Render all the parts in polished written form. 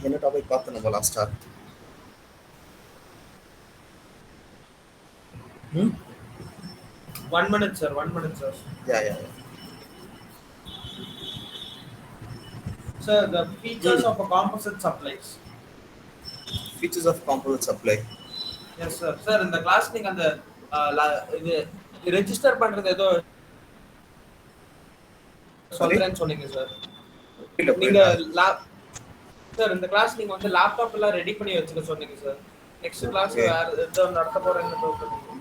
என்ன டாபிக் பார்த்தோம் நம்ம லாஸ்டா? Hmm? 1 minute, sir. 1 minute, sir. Yeah. Sir, the features Hmm. of a composite supplies. Features of composite supply. Yes, sir. Sir, இந்த class நீங்க அந்த இது ரெஜிஸ்டர் பண்றது ஏதோ Sorry? சொல்றேன்னு சொன்னீங்க சார். புரியல நீங்க புரியல. சார் இந்த கிளாஸ் நீங்க வந்து லேப்டாப் எல்லாம் ரெடி பண்ணி வச்சுக்க சொன்னீங்க சார். Next class Okay. வேற ஏதோ நடத்த போறேன்னு சொன்னீங்க.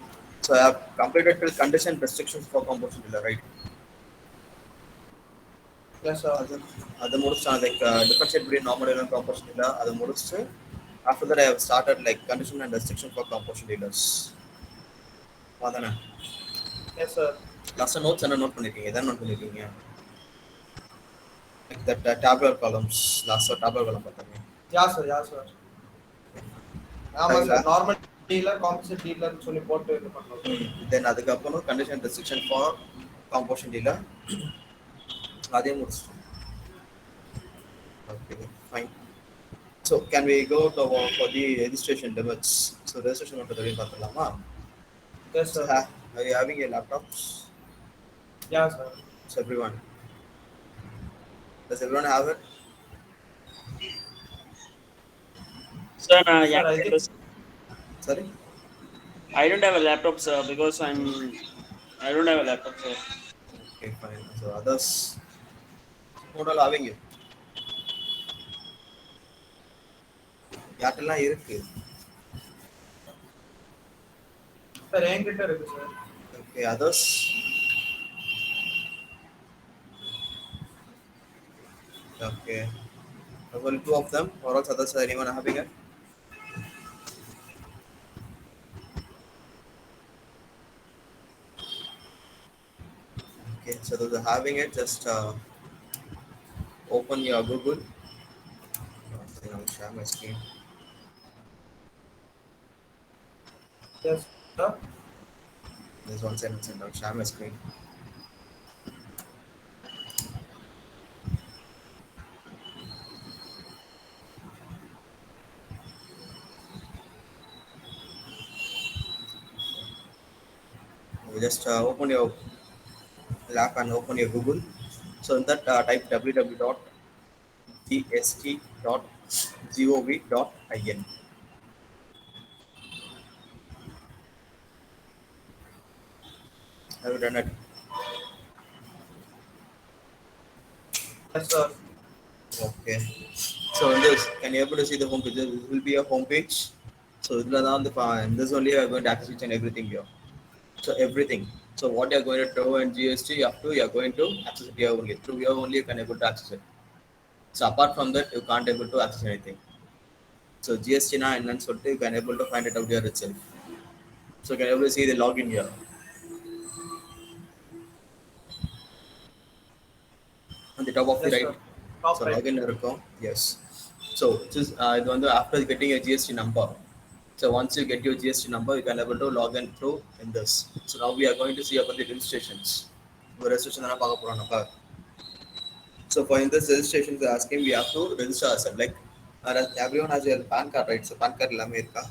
So I have completed till condition restrictions for composite dealer, right? Yes, sir. அது முடிச்சு like differentiate between normal dealer and composite dealer அது முடிச்சு after that I have started like condition and restriction for composite dealers. அதானே? Yes, sir. Last notes என்ன note பண்ணிருக்கீங்க? எதை note பண்ணிருக்கீங்க? Like that tabular columns. Last tabular column பார்த்தீங்க. Yeah, sir. Yeah, sir. ஆமா அதுல சார். நார்மல் டீலர், காம்போசிட் டீலர்னு சொல்லி போட்டு இது பண்ணோம் சார். தென் அதுக்கப்புறம் condition restriction for composite dealer அதே முடிச்சிட்டோம். Okay, fine. So can we go to for the registration limits? So registration மட்டும் தெரியும் பார்த்துலாமா? Yes, So sir. are you having a laptops? Yeah, sir. So everyone. Does everyone have it? Sir, Sir, I think Sorry? I don't have a laptop, sir, because I don't have a laptop, sir. Okay, fine. So others who are having it? யார்ட்டெல்லாம் இருக்கு? Sir என்கிட்ட இருக்கு sir. Okay, others? Okay. Only two of them, or else others are anyone having it? Okay, so those are having it, just open your Google. I'll share my screen. Yes, sir. There's one sentence and I'll share my screen. You just open your lap and open your Google. So in that type www.gst.gov.in. Have you done it? Yes, sir. Okay. So in this, can you able to see the home page? This will be a home page. So in this only you are going to access each and everything here. So everything. So what you are going to do in GST, you are going to access it here only. Through here only you can able to access it. So apart from that, you can't able to access anything. So GST na and then you can able to find it out here itself. So you can able to see the login here. On the top of the Yes, right. sir. Top So right. login இருக்கும். Yes. So just இது வந்து after getting a GST number. So once you get your GST number, you can able to log in through in this. So now we are going to see about the registrations. The registration தான பார்க்க போறோம் நம்ம. So for in this registration, they are asking we have to register ourselves. Like everyone has a PAN card, right? So PAN card எல்லாமே இருக்கா?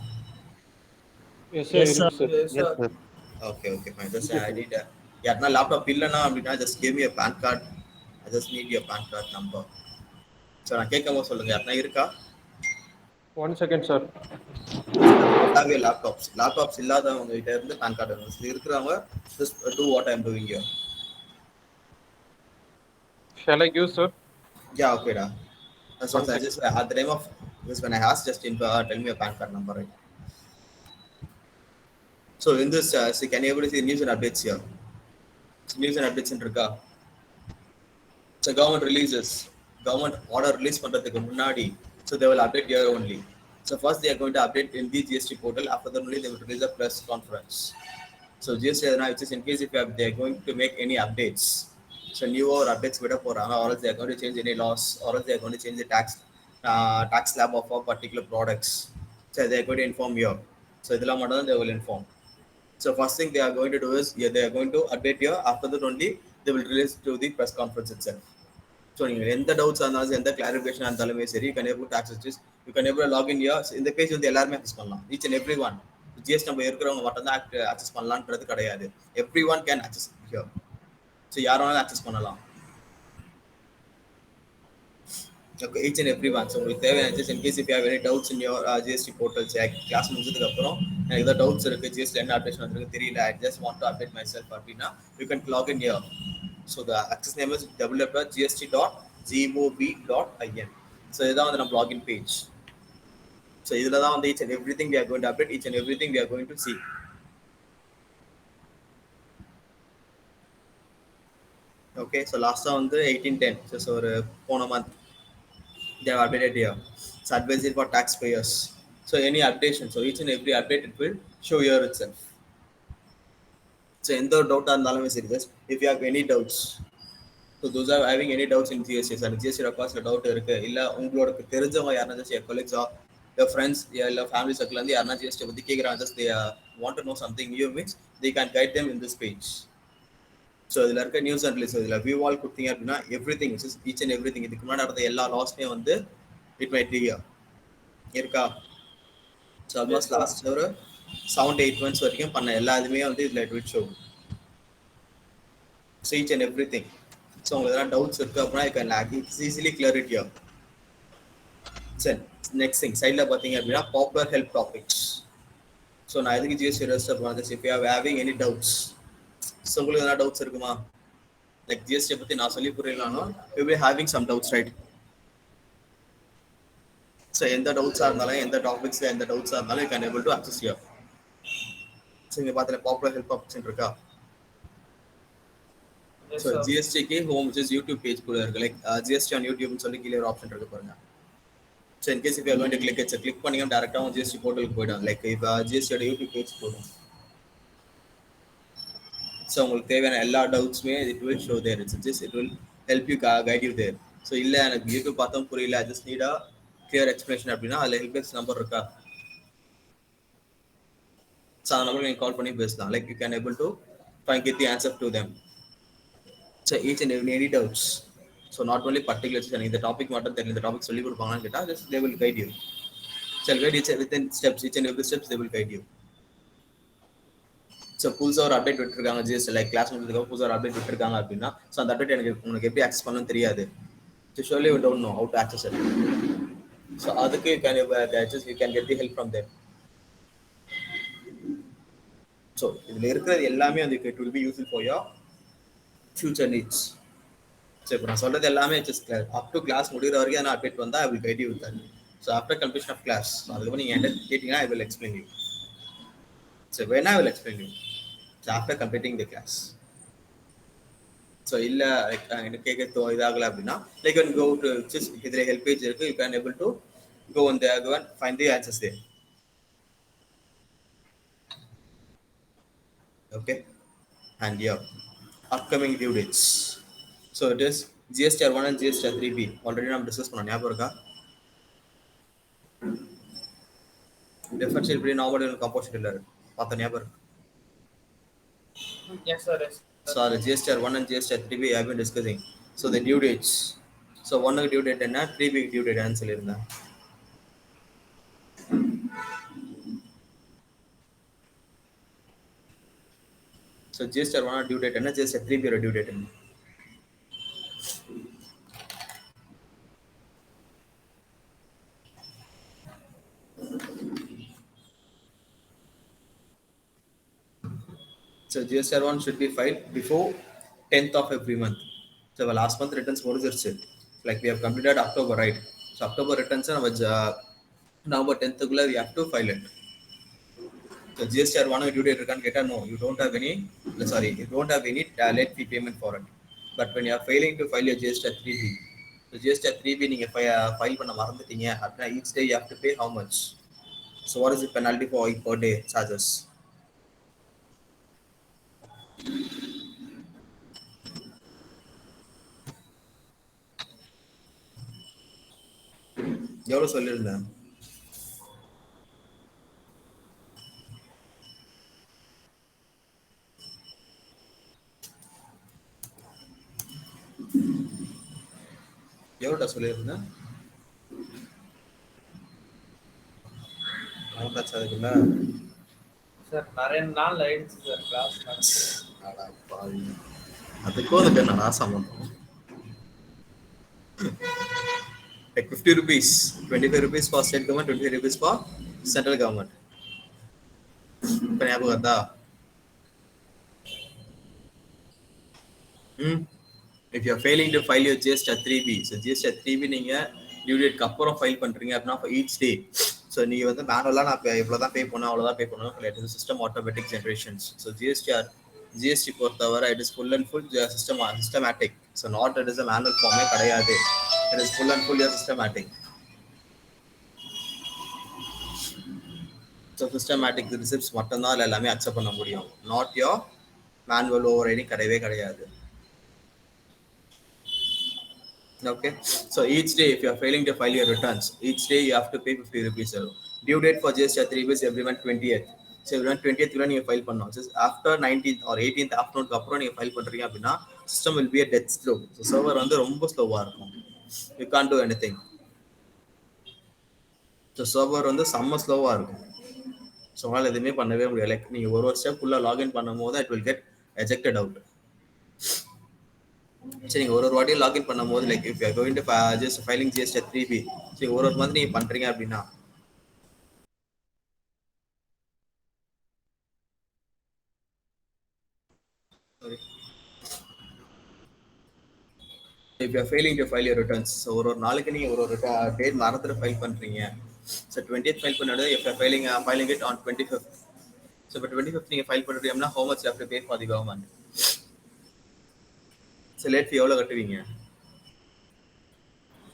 Yes, sir. Yes, sir. Iருக்கு, sir. Yes, Yes, sir. sir. Okay, fine. Just I need a யாருன்னா laptop இல்லைன்னா அப்படின்னா just give me a PAN card. I just need your PAN card number. So நான் கேட்கும் சொல்லுங்க யாருன்னா இருக்கா? 1 second, sir. Have your laptops. Laptops இல்லாதவங்க கிட்ட இருந்து PAN card வேணும். இருக்கிறவங்க just do what I'm doing here. Shall I give, sir? Yeah, okay, da. That's what 1 I second. just at the time of this when I asked, just tell me your PAN card number, right? So in this, see, can you able to see news and updates here? So news and updates in இருக்கா? So government releases, government order release பண்றதுக்கு முன்னாடி, so they will update here only. So first they are going to update in the GST portal. After that only they will release a press conference. So GST now which is in case if they are going to make any updates. So new or updates விட போறாங்க, or else they are going to change any laws, or else they are going to change the tax slab of a particular products. So they are going to inform you. So இதெல்லாம் மட்டும் தான் they will inform. So first thing they are going to do is they are going to update here. After that only they will release to the press conference itself. So நீங்கள் எந்த டவுட்ஸாக இருந்தாலும் சரி, எந்த கிளாரிஃபிகேஷனாக இருந்தாலுமே சரி, you can able to access this. You can able login year. இந்த page வந்து எல்லாருமே ஆக்சஸ் பண்ணலாம். Each and every one. GS நம்ம இருக்கிறவங்க மட்டும் தான் ஆக்சஸ் பண்ணலான்றது கிடையாது. Every one can access here. So யார் வேணாலும் ஆக்சஸ் பண்ணலாம். Okay, each and every one. So உங்களுக்கு தேவையான just in case if you have any doubts in your GST portal, class முடிஞ்சதுக்கு அப்புறம் எனக்கு ஏதாவது டவுட்ஸ் இருக்கு, GST என்ன அப்டேஷன் வந்திருக்கு தெரியல, I just want to update myself அப்படின்னா you can log in here. So the access name is www.gst.gov.in. So இதுதான் வந்து நம்ம login page. So இதுல தான் வந்து each and everything we are going to update, each and everything we are going to see. Okay, so last வந்து 1810. So ஒரு போன month they have updated here. It's advisory for taxpayers. So any updation, so each and every update it will show here itself. So எந்த டவுட்டா இருந்தாலுமே சரி, just if you have any doubts, so those are having any doubts in GST, and GST ரெக்கார்ட்ஸ்ல doubt இருக்கு, இல்ல உங்களுக்கு தெரிஞ்சவங்க யாரனா just your colleagues or your friends இல்ல family circle வந்து யாரனா GST பத்தி கேக்குறாங்க, just they want to know something new, means they can guide them in this page. So இதில் இருக்க நியூஸ் அண்ட் ரிலீஸ் இதில் வியூ ஆல் கொடுத்தீங்க அப்படின்னா everything is each and everything. இதுக்கு முன்னாடி நடந்த எல்லா லாஸ்ட்லேயும் வந்து இட் மைட் பி இருக்கா. ஸோ ஆல்மோஸ்ட் லாஸ்ட் ஒரு 7-8 months வரைக்கும் பண்ண எல்லா இதுவுமே வந்து இதில் it will show. So each and everything. So உங்களுக்கு எதனா டவுட்ஸ் இருக்குது அப்படின்னா you can easily clear it here. சரி, நெக்ஸ்ட் திங் சைடில் பார்த்தீங்க அப்படின்னா பாப்புலர் ஹெல்ப் டாபிக்ஸ். ஸோ நான் எதுக்கு ஜிஎஸ்டி ரெஜிஸ்டர் பண்ணுறது, if you have having any doubts. So உங்களுக்கு எதனா டவுட்ஸ் இருக்குமா, லைக் ஜிஎஸ்டி பற்றி நான் சொல்லி புரியலாம்னா you will having some doubts, right? So எந்த டவுட்ஸாக இருந்தாலும், எந்த டாபிக்ஸில் எந்த டவுட்ஸாக இருந்தாலும் you can able to access here. So இங்கே பார்த்துல பாப்புலர் ஹெல்ப் ஆப்ஷன் இருக்கா. ஸோ ஜிஎஸ்டிக்கு ஹோம் ஜஸ்ட் யூடியூப் பேஜ் கூட இருக்கு, லைக் ஜிஎஸ்டி ஆன் யூடியூப்னு சொல்லி கீழே ஒரு ஆப்ஷன் இருக்கு பாருங்க. ஸோ இன்கேஸ் இப்போ going to click it, click பண்ணிங்க டேரெக்டாக ஜிஎஸ்டி போர்ட்டலுக்கு போய்டும். லைக் இப்போ ஜிஎஸ்டியோட யூடியூப் பேஜ் போடும். ஸோ உங்களுக்கு தேவையான எல்லா டவுட்ஸுமே it will show there. It will help you guide you there. So இல்லை எனக்கு யூடியூப் பார்த்தோம் புரியல, ஜஸ்ட் நீடா கிளியர் எக்ஸ்பிளேஷன் அப்படின்னா அதில் ஹெல்ப் டெஸ்க் நம்பர் இருக்கா. ஸோ அந்த நம்பருக்கு நீங்கள் கால் பண்ணி பேசலாம். Like you can able to get the answer to them. So each and any doubts. So not only particulars, எனக்கு இந்த டாபிக் மட்டும் தெரியல, இந்த டாபிக் சொல்லி கொடுப்பாங்கன்னு கேட்டால் just they will guide you. So guide within steps, each and every steps they will guide you. So புதுசாக ஒரு அப்டேட் விட்டுருக்காங்க ஜிஎஸ்டி, லைக் கிளாஸ் முடிஞ்சதுக்காக புதுசாக ஒரு அப்டேட் விட்டுருக்காங்க அப்படின்னா, ஸோ அந்த அப்டேட் எனக்கு உங்களுக்கு எப்படி ஆக்சஸ் பண்ணணும்னு தெரியாது. So surely you don't know how to access it. So அதுக்கு you can get the help from them. So இதில் இருக்கிறது எல்லாமே வந்து it will be useful for your future needs. So இப்போ நான் சொல்கிறது எல்லாமே ஜஸ்ட் அப் டு கிளாஸ் முடிகிற வரைக்கும் நான் அப்டேட் வந்தால் I will guide you with that. So after completion of class அதுக்கப்புறம் நீங்கள் என்கிட்ட கேட்டிங்கன்னா I will explain you. So when I will explain you. So after completing the class. So இல்லை எனக்கு கேட்க இதாகலை அப்படின்னா like when go to just இதில் help page இருக்குது, you can able to go on there, go and find the answers there. Okay, and yeah, upcoming due dates. So it is GSTR 1 and GSTR 3B. Already நம்ம discuss பண்ணோம், ஞாபகம் இருக்கா? Differential இப்படி normal composite இல்லை பார்த்த ஞாபகம் இருக்கு. Yes sir, yes. So the GSTR 1 and GSTR 3B I have been discussing. So the due dates. So 1 due date என்ன, 3B due date என்ன சொல்லியிருந்தேன். So GSTR 1 due date என்ன, GSTR 3B due date என்ன. So GSTR 1 should be filed before 10th of every month. So last month returns முடிஞ்சிருச்சு, like we have completed October, right? So October returns நம்ம November 10th குள்ள we have to file it. So GSTR 1 due date இருக்கான்னு கேட்டா no, you don't have any, sorry, you don't have any late fee payment for it. But when you are failing to file your GSTR 3B, so GSTR 3B நீங்க file பண்ண மறந்துட்டீங்க அப்படின்னா each day you have to pay how much? So what is the penalty for per day charges? எவ்வளோ சொல்லியிருந்தேன்? எவ்வளோடா சொல்லியிருந்தேன் அவட்டாச்சு அதுக்குள்ள sir நிறைய நாள் ஆயிடுச்சு சார் கிளாஸ் நடந்து. அடா பாவி. அதுக்கும் அதுக்கு என்ன சம்பந்தம் like 50 rupees 25 rupees for state government 25 rupees for central government இப்போ ஞாபகம் வருதா if you are failing to file your GST 3B so GST 3B நீங்க due date க்கு அப்புறம் ஃபைல் பண்றீங்க அப்படின்னா for each day so நீங்க வந்து மேனுவலா நான் இவ்வளவு தான் பே பண்ணனும் அவ்வளவு தான் பே பண்ணனும் let the system automatic generations so GST பொறுத்தவரை it is full and full systematic so not it is a manual form கிடையாது it is full and full systematic so systematic receipts மட்டும் தான் எல்லாமே அக்செப்ட் பண்ண முடியும் not your manual overriding கிடையவே கிடையாது okay so each day if you are failing to file your returns each day you have to pay 50 rupees due date for GST 3 is every month 20th so every month 20th குள்ள நீங்க file பண்ணனும் just after 19th or 18th afternoon க்கு அப்புறம் நீங்க file பண்றீங்க அப்படினா system will be a dead slow so server வந்து ரொம்ப ஸ்லோவா இருக்கும் you can't do anything so server வந்து செம்ம ஸ்லோவா இருக்கும் so உங்களால எதுவுமே பண்ணவே முடியாது லைக் நீங்க ஒரு ஸ்டெப் உள்ள லாகின் பண்ணும்போது it will get ejected out சரி நீங்க ஒரு வாட்டி லாகின் பண்ணும்போது like if you are going to just filing GST 3B சரி ஒரு மந்த் நீங்க பண்றீங்க அப்படினா sorry if you are failing to file your returns so ஒரு நாளைக்கு நீங்க ஒரு டேட் மறந்துட்டு ஃபைல் பண்றீங்க so 20th ஃபைல் பண்ணது if you are filing it on 25th so but 25th நீங்க ஃபைல் பண்றீங்கன்னா how much you have to pay for the government so late fee எவ்வளவு கட்டுவீங்க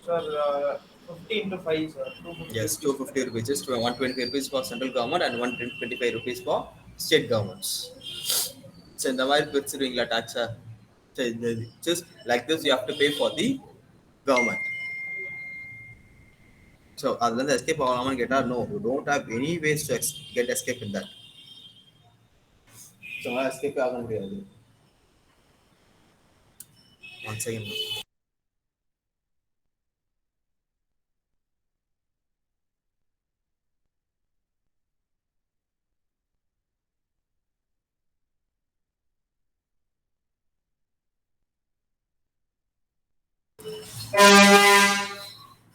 sir 50 into 5 sir 250 yes 250 rupees just 120 rupees for central government and 125 rupees for state governments so இந்த மாதிரி பிரிச்சிருவீங்களா டாக்ஸா so just like this you have to pay for the government so அதுல இருந்து escape ஆகலாமான்னு கேட்டா no you don't have any ways to get escape in that so escape ஆக முடியாது one second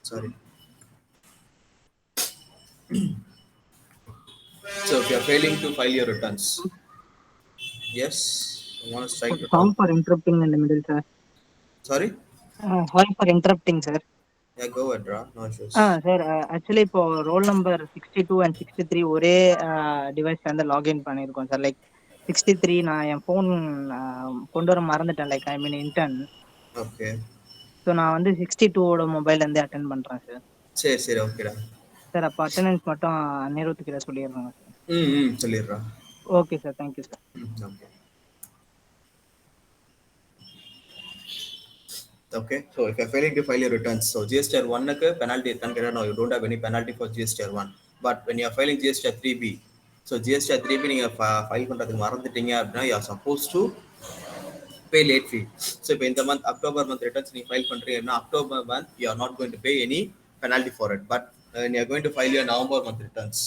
sorry so if you are failing to file your returns yes I want to strike to Sorry talk for interrupting in the middle, sir. sorry Sorry for interrupting, sir. yeah go ahead bro no issues Sir, actually இப்போ roll number 62 and 63 ஒரே டிவைஸ்ல இருந்து login பண்ணியிருக்கோம் sir like 63 நான் என் phone கொண்டு வர மறந்துட்டேன் like I mean intern okay so நான் வந்து 62ஓட மொபைல்ல இருந்து அட்டென்ட் பண்றேன் சார் சரி சரி ஓகேடா சார் அப்போ அட்டெண்டன்ஸ் மட்டும் நேரத்துக்கிட்ட சொல்லிடுறாங்க சார் சொல்லிடுறா okay sir thank you sir okay okay so if you're failing to file your returns so GSTR 1 க்கு penalty இருக்கான்னு கேட்டா no you don't have any penalty for GSTR 1 but when you are filing GSTR 3B so GSTR 3B நீங்க file பண்றதுக்கு மறந்துட்டீங்க அப்படின்னா you are supposed to pay late fee so இப்போ இந்த month October month returns நீ file பண்றீங்கன்னா October month you are not going to pay any penalty for it but when you are going to file your November month returns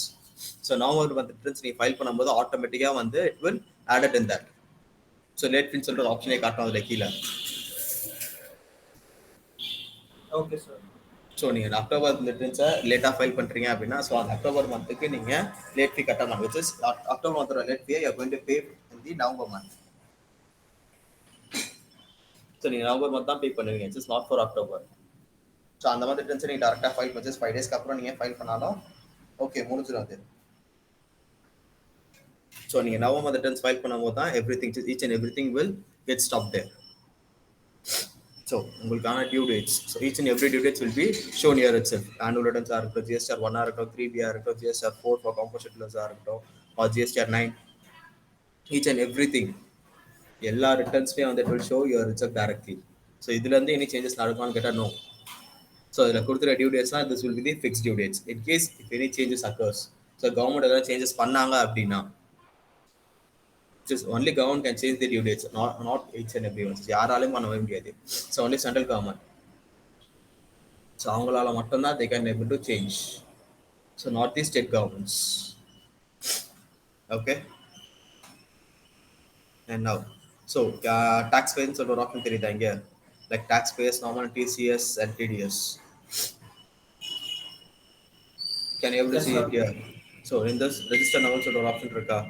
so November month returns நீ file பண்ணும்போது ஆட்டோமேட்டிக்கா வந்து it will added in that so late fee சொல்ற ஆப்ஷனே காட்டும் அதுல கீழ okay sir so நீங்கள் அக்டோபர் ரிட்டர்ன்ஸை லேட்டாக ஃபைல் பண்ணுறீங்க அப்படின்னா ஸோ அந்த அக்டோபர் மந்த்துக்கு நீங்கள் லேட் ஃபீ கட்ட மாட்டோம் விச் இஸ் அக்டோபர் மந்தோட late fee you going to pay in the November month so நீங்கள் நவம்பர் மந்த் தான் பே பண்ணுவீங்க it's is not for October so அந்த மாதிரி ரிட்டர்ன்ஸை நீங்கள் டேரெக்டாக ஃபைல் பண்ணி 5 டேஸ்க்கு அப்புறம் நீங்கள் ஃபைல் பண்ணாலும் ஓகே முடிஞ்சிடும் அது ஸோ நீங்கள் நவம்பர் ரிட்டர்ன்ஸ் ஃபைல் பண்ணும்போது தான் each and every thing will get stop there so உங்களுக்கான due dates so each and every due dates will be shown here itself annual ரிட்டர்ன்ஸாக இருக்கட்டும் GSTR 1 இருக்கட்டும் 3B இருக்கட்டும் GSTR 4 ஃபார் காம்போசிட்லஸாக இருக்கட்டும் or GSTR 9 each and every thing எல்லா ரிட்டர்ன்ஸ்லேயும் வந்து it will show your result directly so இதுலேருந்து எனி சேஞ்சஸ் நடக்குமான்னு கேட்டால் நோ ஸோ இதில் கொடுத்துற டியூ டேட்ஸ்னா this will be the fix due dates in case if any changes occurs so government ஏதாவது சேஞ்சஸ் பண்ணாங்க அப்படின்னா just only government can change the due dates not each and everyone யாராலையும் பண்ணவே முடியாது so only central government So அவங்களால மட்டும்தான் they can able to change. So not the state governments. Okay. And now, so taxpayers சொல்ற ஒரு option தெரியுதா இங்க? Like taxpayers, normal TCS and TDS. Can you able to Yes, see sir. it here? So in this register now சொல்ற ஒரு option இருக்கா?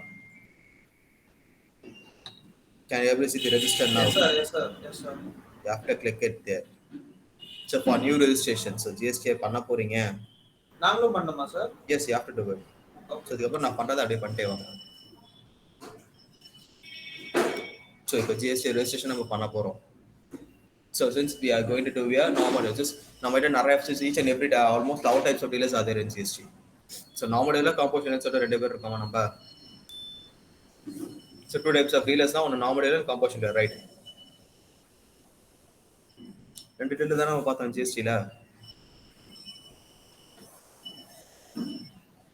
Can you able to see the register now? Yes, sir. Yes, sir. Yes, sir. You have to click it there. So for new registration, so GST பண்ண போறீங்க. நாங்களும் பண்ணணுமா sir? Yes, you have to do it. So இதுக்கப்புறம் நான் பண்றதை அப்படியே பண்ணிட்டே வாங்க. So இப்போ GST registration நம்ம பண்ண போறோம். So since we are going to do here normal just நம்ம கிட்ட நிறைய each and every almost all types of dealers are there in GST. So normal dealer composition சொல்லிட்டு ரெண்டு பேர் இருக்காங்க நம்ம. So two types of dealers தான் ஒன்னு normal dealer and composition dealer, right? ரெண்டு டீலர் தான நம்ம பார்த்தோம் GST-ல.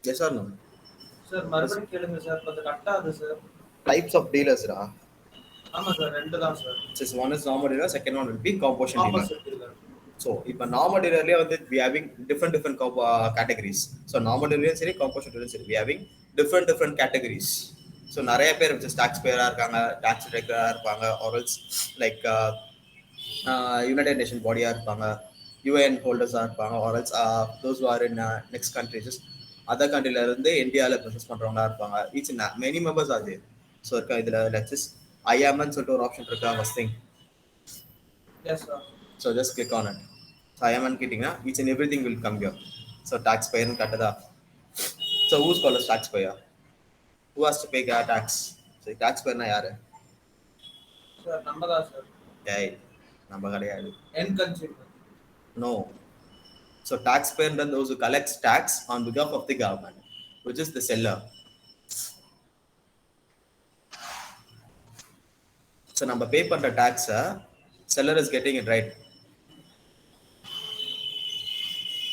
Yes or no? சார் மறுபடியும் கேளுங்க சார், கொஞ்சம் கட் ஆகுது சார். Types of dealers ரா. ஆமா சார், ரெண்டு தான் sir. Just one is normal dealer, second one will be composition dealer. Opposite dealer. So இப்போ normal dealerலயே வந்து we having different categories. So normal dealer சரி composition dealer சரி we having different categories. So நிறைய பேர் which is taxpayer-ஆ இருக்காங்க, tax director-ஆ இருப்பாங்க, or else like United Nation body-ஆ இருப்பாங்க, UN holders-ஆ இருப்பாங்க, or else those who are in next countries, just other countryல இருந்து இந்தியால பிசினஸ் பண்றவங்களா இருப்பாங்க. each and many members are there. So இருக்கா இதுல let's just IAM ன்னு சொல்லிட்டு ஒரு ஆப்ஷன் இருக்கா first thing. Yes, sir. So just click on it. So IAM ன்னு கேட்டிங்கன்னா each and everything will come here. So taxpayer ன்னு கட்டதா. So who's called as taxpayer? Who has to pay tax? So taxpayer னா யாரு? Sir நம்ம தான் sir. ஏய் நம்ம கிடையாது. End consumer. No. So taxpayer then those who collects tax on behalf of the government, which is the seller. So நம்ம pay பண்ற tax seller is getting it, right?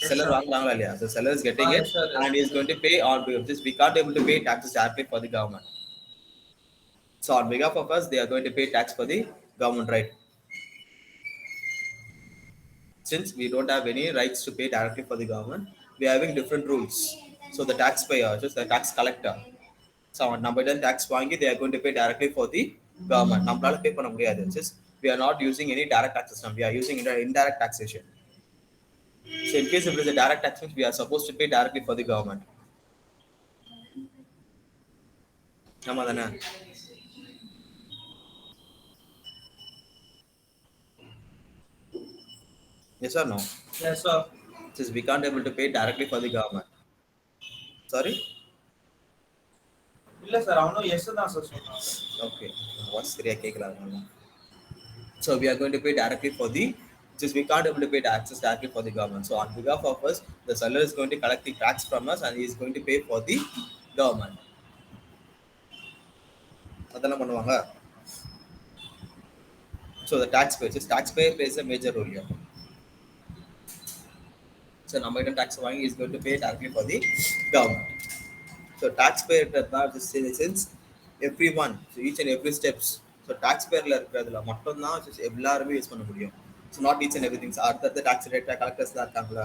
Seller வாங்குறாங்களா இல்லையா? So seller is getting it Yes, sir. and he is going to pay on behalf of this. We can't able to pay taxes directly for the government. So on behalf of us, they are going to pay tax for the government, right? Since we don't have any rights to pay directly for the government, we are having different rules. So the taxpayer, just the tax collector, so number then tax வாங்கி they are going to pay directly for the government. நம்மளால pay பண்ண முடியாது. Just we are not using any direct tax system. We are using indirect taxation. So in case if it is a direct taxation, we are supposed to pay directly for the government. ஆமா தானே? Yes or no? Yes, sir. Since we can't able to pay directly for the government. Sorry? இல்ல sir, அவனும் S தான் sir சொன்னான். Okay. What's சரியா கேக்கல. So we are going to pay directly for the, since we can't able to pay taxes directly for the government. So on behalf of us, the seller is going to collect the tax from us and he is going to pay for the government. அதெல்லாம் பண்ணுவாங்க. So the taxpayer plays a major role here. So நம்ம கிட்ட tax வாங்கி is going to pay directly for the government. So taxpayer just since everyone, so each and every steps, so taxpayerல இருக்கிறதுல மட்டும் தான் எல்லாருமே use பண்ண முடியும். So not each and everything. So அடுத்த tax director collectors தான் இருக்காங்களா?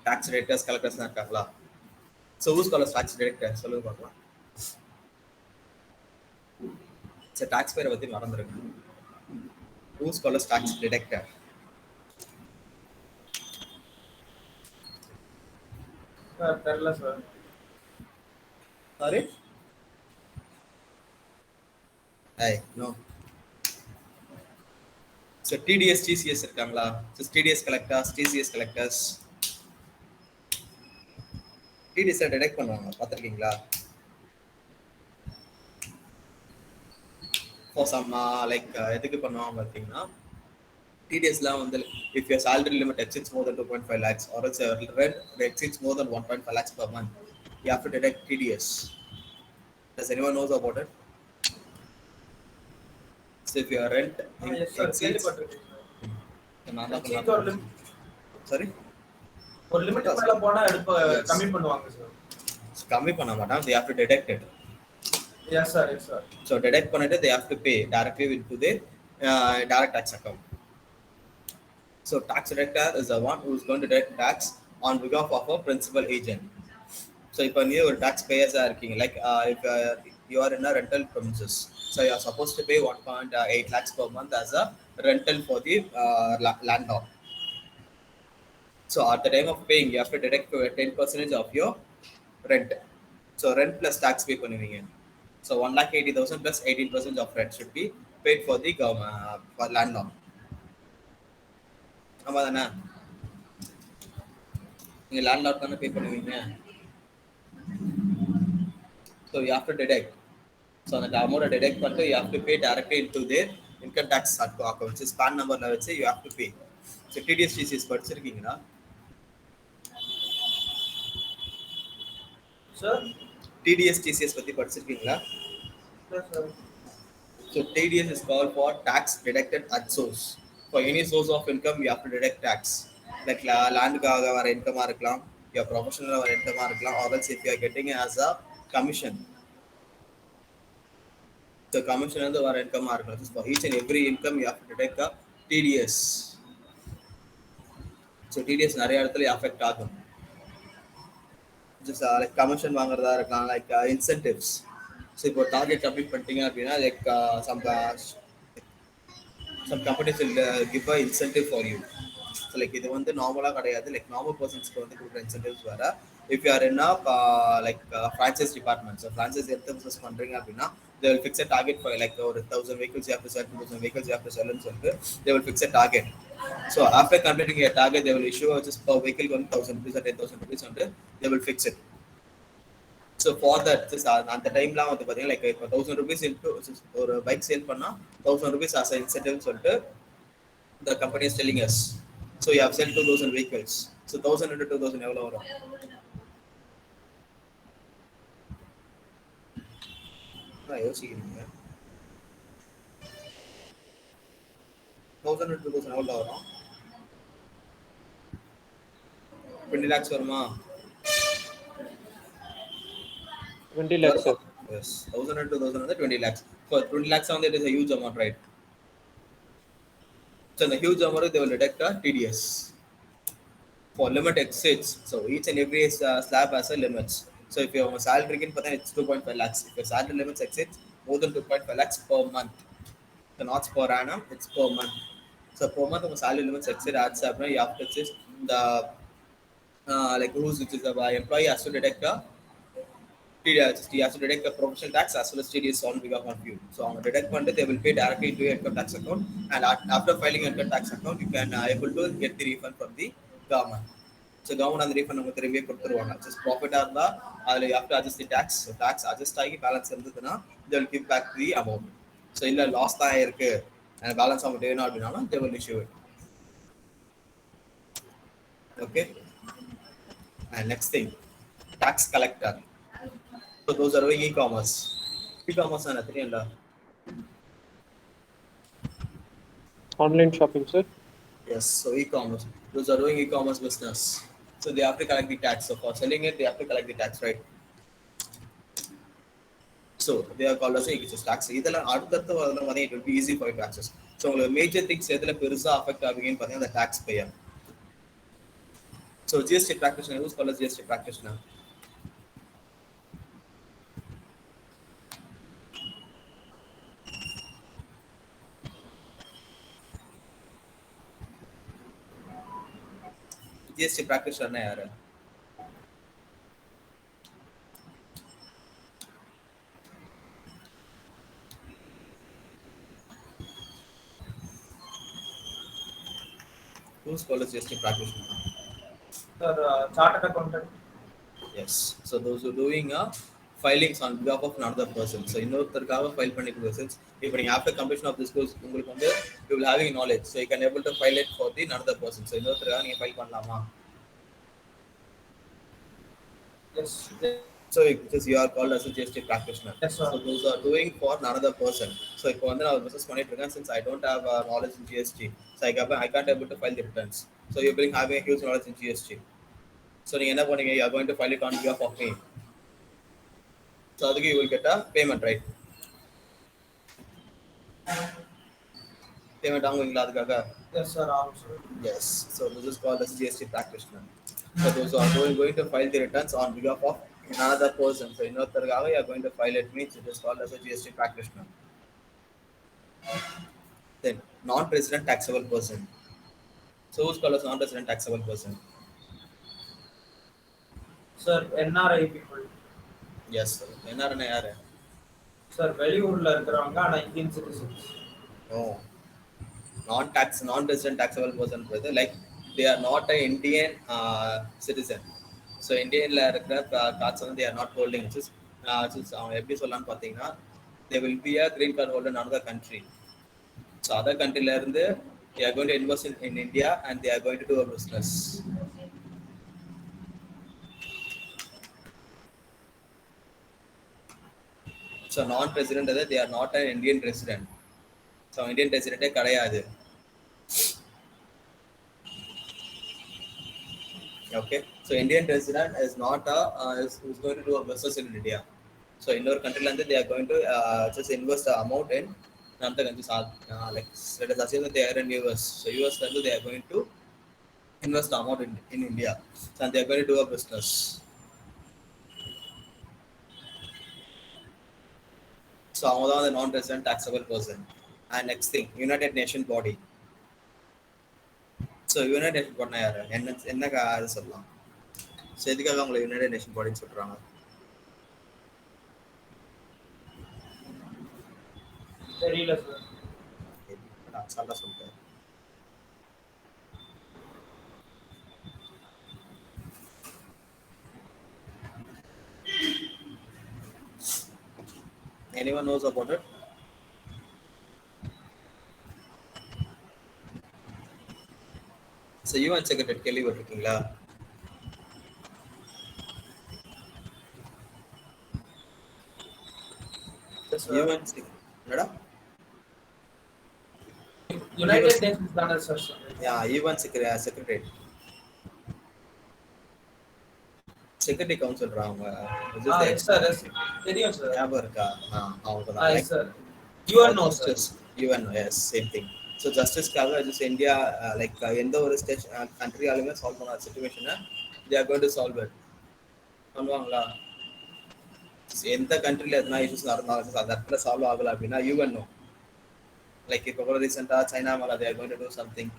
Tax directors collectors தான் இருக்காங்களா? So who's called as tax director? சொல்லுங்க பார்க்கலாம். So taxpayer பத்தி மறந்துருங்க. Who's called as tax director? Sir தெரியல sir. Sorry? Hey, no. So TDS, TCS இருக்காங்களா? So TDS collectors, TCS collectors. TDS detect பண்ணுவாங்க, பார்த்திருக்கீங்களா? For some like எதுக்கு பண்ணுவாங்க பார்த்தீங்கன்னா, TDS லாம் வந்து if your salary limit exceeds more than 2.5 lakhs or else your rent exceeds more than 1.5 lakhs per month, you have to deduct TDS. Does anyone knows about it? So if your rent Yes, sir. exceeds, கேள்விப்பட்டிருக்கேன் sir. sorry, ஒரு limit மேல போனா கம்மி பண்ணுவாங்க sir. கம்மி பண்ண மாட்டாங்க, they have to deduct it. Yes, sir. Yes, sir. So deduct பண்ணிட்டு they have to pay directly into the direct tax account. So tax director is the one who is going to direct tax on behalf of a principal agent. So இப்போ நீ ஒரு tax payers இருக்கீங்க, like if you are in a rental premises, so you are supposed to pay 1.8 lakhs per month as a rental for the landlord. So at the time of paying, you have to deduct 10% of your rent. So rent plus tax pay பண்ணுவீங்க. So 1,80,000 plus 18% of rent should be paid for the government for landlord. ஆமா தானே? நீங்க landlord தானே pay பண்ணுவீங்க. So you have to deduct. So அந்த amount deduct பண்ணிட்டு you have to pay directly into their income tax account, which is PAN number வச்சு you have to pay. So TDS TCS படிச்சிருக்கீங்களா? Sir? TDS TCS பத்தி படிச்சிருக்கீங்களா? Yes, sir. So TDS is called for tax deducted at source. For any source of income, you have to deduct tax. Like landக்காக வர இன்கமா இருக்கலாம், your professional வர இன்கமா இருக்கலாம், or else if you are getting it as a commission. So commission வந்து வர இன்கமா இருக்கலாம். So for each and every income, you have to deduct a TDS. So TDS நிறைய இடத்துல affect ஆகும். Just like commission வாங்குறதா இருக்கலாம், like incentives. So இப்போ target complete பண்ணிட்டீங்க அப்படின்னா like some companies will give a incentive for you. So like இது வந்து நார்மலா கிடையாது, like normal personsக்கு வந்து கொடுக்குற incentives வேற. If you are in a franchise department, so franchise எடுத்து business பண்றீங்க அப்படின்னா they will fix a target for like ஒரு 1,000 vehicles you have to sell, 2,000 vehicles you have to sell ன்னு சொல்லிட்டு they will fix a target. So after completing a target, they will issue just per vehicle 1,000 rupees or 10,000 rupees and they will fix it. So for that, அந்த டைம்லாம் வந்து பார்த்தீங்கன்னா like இப்போ 1,000 rupees into ஒரு bike sale பண்ணால் 1,000 rupees as an incentive சொல்லிட்டு the company is telling us. So you have sold 2,000 vehicles. So 1,000 into 2,000 எவ்வளோ வரும்? யோசிக்கிறீங்க 1,000 into 2,000 எவ்வளோ வரும்? 20 lakhs வருமா? 20 lakhs, sir. Yes, 1,000 into 2,000 வந்து 20 lakhs. For 20 lakhs it is a huge amount, right? So in the huge amount, they will deduct a TDS. For limit exceeds, so each and every slab has a limits. So if your salary in it's 2.5 lakhs. If your salary limits exceeds more than 2.5 lakhs per month, so not per annum, it's per month. So per month, your salary limits exceed adds up. You have to just the like rules, which is the employee has to deduct a TDS. He has to deduct a professional tax as well as TDS on behalf of you. So on deduct fund, they will pay directly into your income tax account, and after filing your income tax account, you can able to get the refund from the government. So government and the refund உங்களுக்கு திரும்பி கொடுத்துருவாங்க. Just profit இருந்தா அதுல you have to adjust the tax. So tax adjust ஆகி balance இருந்ததுன்னா they will give back the amount. So இல்ல loss தான் இருக்கு and balance amount வேணும் அப்படினாலும் they will issue it. Okay. And next thing, tax collector. So those are doing e-commerce. E-commerce is nothing. Online shopping, sir. Yes, so e-commerce. Those are doing e-commerce business. So they have to collect the tax. So for selling it, they have to collect the tax, right? So they are called as e-commerce tax. இதெல்லாம் அடுத்தடுத்து வரதுல it will be easy for you to access. So உங்களுக்கு major things எதுல பெருசா affect ஆகுங்கன்னு பார்த்தீங்கன்னா the tax payer. So GST practitioner, who's called as GST practitioner? GST practitioner யாரு? Who's called as GST practitioner? Sir, chartered accountant. Yes. So those who are doing filings on behalf of another person. So இன்னொருத்தருக்காக file பண்ணிட்டு persons. இப்போ நீங்க after completion of this course உங்களுக்கு வந்து you will having knowledge. So you can able to file it for the another person. So இன்னொருத்தருக்காக நீங்க file பண்ணலாமா? Yes. So you are called as a GST practitioner. Yes, sir. So those are doing for another person. So இப்போ வந்து நான் business பண்ணிட்டு இருக்கேன், since I don't have knowledge in GST, so I can't able to file the returns. So you will having a huge knowledge in GST. So நீங்க என்ன பண்ணீங்க? You are going to file it on behalf of me. So அதுக்கு you will get a payment, right? Payment வாங்குவீங்களா அதுக்காக? Yes, sir. Also. Yes. So this is called as GST practitioner. So those who are going to file the returns on behalf of another person. So இன்னொருத்தருக்காக you are going to file it means it is called as a GST practitioner. Then non-resident taxable person. So who's called as non-resident taxable person? Sir, NRI people. Yes. NRI யாரு? Sir, வெளியூர்ல இருக்கிறவங்க ஆனா Indian citizens. No. Non-resident taxable person like they are not an Indian citizen. So இந்தியன்ல இருக்கிற cards வந்து they are not holding. அவங்க எப்படி சொல்லலாம்னு பார்த்தீங்கன்னா they will be a green card holder in another country. So other countryல இருந்து they are going to invest in India and they are going to do a business. So non-resident they are not an Indian resident. So Indian resident கிடையாது. Okay, so Indian resident is not is going to do a business in India. So in our country, they are going to just invest the amount in another country. Like let us assume that they are in US. So US they are going to invest the amount in India, and they are going to do a business. So I'm the non-resident taxable person. And next thing, United Nations body. So United Nations body என்ன அது சொல்லலாம். So எதுக்காக அவங்களை United nation பாடின்னு சொல்றாங்க? தெரியல sir. சொல்ல சொல்லிட்டேன். Anyone knows about it? So UN secretary கேள்விப்பட்டிருக்கீங்களா? UN என்னடா? யுனைடெட் நேஷன்ஸ் தானே சார் சொல்றீங்க? Yeah, UN secretary. Security council அவங்க தெரியும் சார். ஞாபகம் இருக்கா? அவங்க தான் sir. UNO sir. UNO yes same thing. So ஜஸ்டிஸ்க்காக ஜஸ்ட் இந்தியா லைக் எந்த ஒரு கண்ட்ரியாலுமே சால்வ் பண்ணாத சுச்சுவேஷனை they are going to solve it பண்ணுவாங்களா? எந்த கண்ட்ரியில் எதனா இஷ்யூஸ் நடந்தாலும் அந்த இடத்துல சால்வ் ஆகலை அப்படின்னா யுஎன்ஓ லைக் இப்போ கூட ரீசெண்டாக சைனா மேலே they are going to do something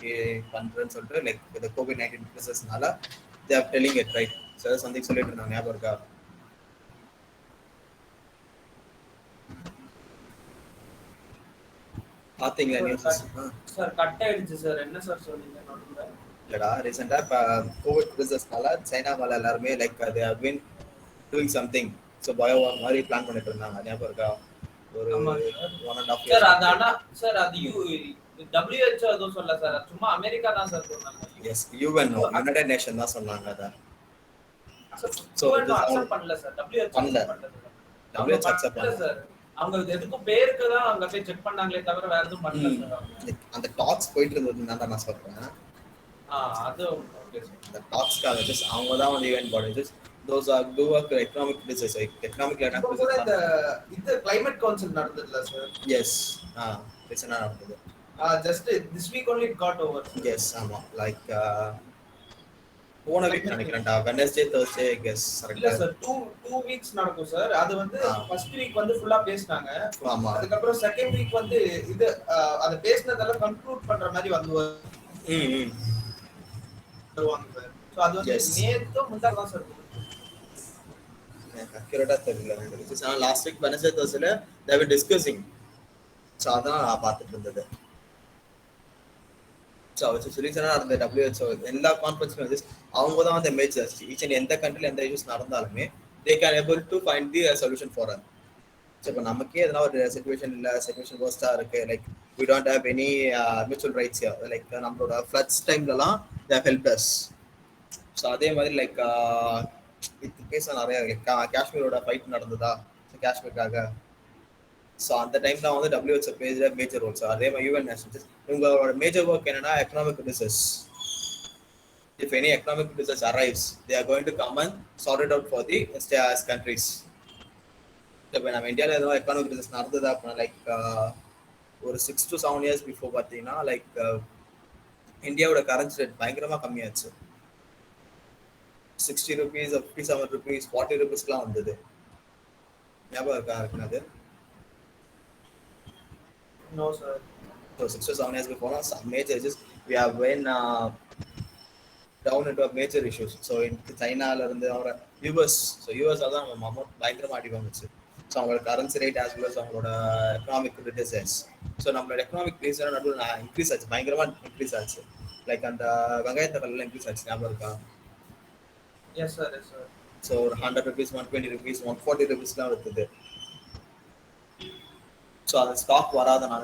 பண்ணுறேன்னு சொல்லிட்டு லைக் இந்த COVID-19 கேசஸ்னால they are telling it right. So something சொல்லிட்டு இருந்தாங்க, ஞாபகம் இருக்கா? பாத்தீங்களா நியூஸ்? சார் கட் ஆயிடுச்சு சார். என்ன சார் சொன்னீங்க? இல்லடா ரீசெண்டா இப்போ கோவிட் கிரைசஸ்னால சைனா மேல எல்லாருமே like they have been doing something. So biowar மாதிரி பிளான் பண்ணிட்டு இருந்தாங்க, ஞாபகம் இருக்கா? ஒரு 1.5 சார் அது ஆனா சார் அது WHO அதுவும் சொல்ல சார், சும்மா அமெரிக்கா தான் சார் சொன்னாங்க. எஸ் யுஎன்ஓ யுனைடெட் நேஷன் தான் சொன்னாங்க அத. சோ அக்செப்ட் பண்ணல சார். WHO பண்ணல. WHO அக்செப்ட் பண்ணல சார். அவங்க எதுக்கும் பேருக்கு தான் அங்க போய் செக் பண்ணாங்களே தவிர வேற எதுவும் பண்ணல சார். அந்த டாக்ஸ் போயிட்டு இருந்ததுனால நான் சொல்றேன். அது ஓகே சார். அந்த டாக்ஸ்க்காக ஜஸ்ட் அவங்க தான் வந்து event body just those are do work economic business economic இந்த climate council நடந்ததுல சார். எஸ் ரீசனா நடந்தது. Just this week only it got over. Yes, ஆமா லைக் போன வீக் நினைக்கிறேன்டா, வெட்னஸ்டே தர்ஸ்டே ஐ கெஸ். இல்ல சார் 2 வீக்ஸ் நடக்கும் சார். அது வந்து ஃபர்ஸ்ட் வீக் வந்து ஃபுல்லா பேசினாங்க. ஆமா. அதுக்கு அப்புறம் செகண்ட் வீக் வந்து இது அத பேசினதெல்லாம் கன்க்ளூட் பண்ற மாதிரி வருவாங்க சார். சோ அது வந்து நேத்து முந்தா தான் சார் அக்யூரேட்டா தெரியல எனக்கு. So last week Wednesday Thursday they were discussing. So அதான் நான் பார்த்துட்டு இருந்தது. சோ சொல்யூஷனா நடந்த WHO எல்லா கான்ஃபரன்ஸ்ல வந்து அவங்க தான் வந்து மேஜர்ஸ். ஈச் அண்ட் எந்த கண்ட்ரில எந்த இஷ்யூஸ் நடந்தாலுமே they can able to find the solution for us. So இப்போ நமக்கே எதனா ஒரு சிச்சுவேஷன் வர்ஸ்டா இருக்கு, like we don't have any mutual rights here, like நம்மளோட ஃப்ளட்ஸ் டைம்லலாம் they have helped us. So அதே மாதிரி லைக் இது கேஸ் நிறைய காஷ்மீரோட ஃபைட் நடந்ததா காஷ்மீருக்காக. ஸோ அந்த டைம் தான் வந்து WHO பேஜ் மேஜர் ரோல். ஸோ அதே மாதிரி யூஎன் நேஷனல் இவங்களோட மேஜர் ஒர்க் என்னன்னா economic research. If any economic research arrives, they are going to come and sort it out for the countries. So when நம்ம இந்தியாவில் ஏதோ எக்கனாமிக் ரிசர்ச் நடந்தது அப்படின்னா லைக் ஒரு 6 to 7 years பிஃபோர் பார்த்தீங்கன்னா like இந்தியாவோட கரன்சி ரேட் பயங்கரமாக கம்மியாச்சு. 60 rupees, 57 rupees, 40 rupeesலாம் வந்தது. ஞாபகம் இருக்கா இருக்குனது? No, sir. So 6 to 7 years before, some major issues we have been down into a major issues. So in China இருந்து அவர US, so US அதான் நம்ம அமௌண்ட் பயங்கரமா அடி வாங்குச்சு. ஸோ அவங்களோட currency rate as well as அவங்களோட எக்கனாமிக் ரிட்டர்ன்ஸ். ஸோ நம்மளோட எக்கனாமிக் பிளேஸ் நடுவில் இன்க்ரீஸ் ஆச்சு, பயங்கரமா இன்க்ரீஸ் ஆச்சு. லைக் அந்த வெங்காயத்தை கல்ல இன்க்ரீஸ் ஆச்சு, ஞாபகம் இருக்கா? Yes, sir. Yes, sir. So ஒரு 100 rupees, 120 rupees, 140 rupeesலாம் வருது. ஸோ அந்த ஸ்டாக் வராதனால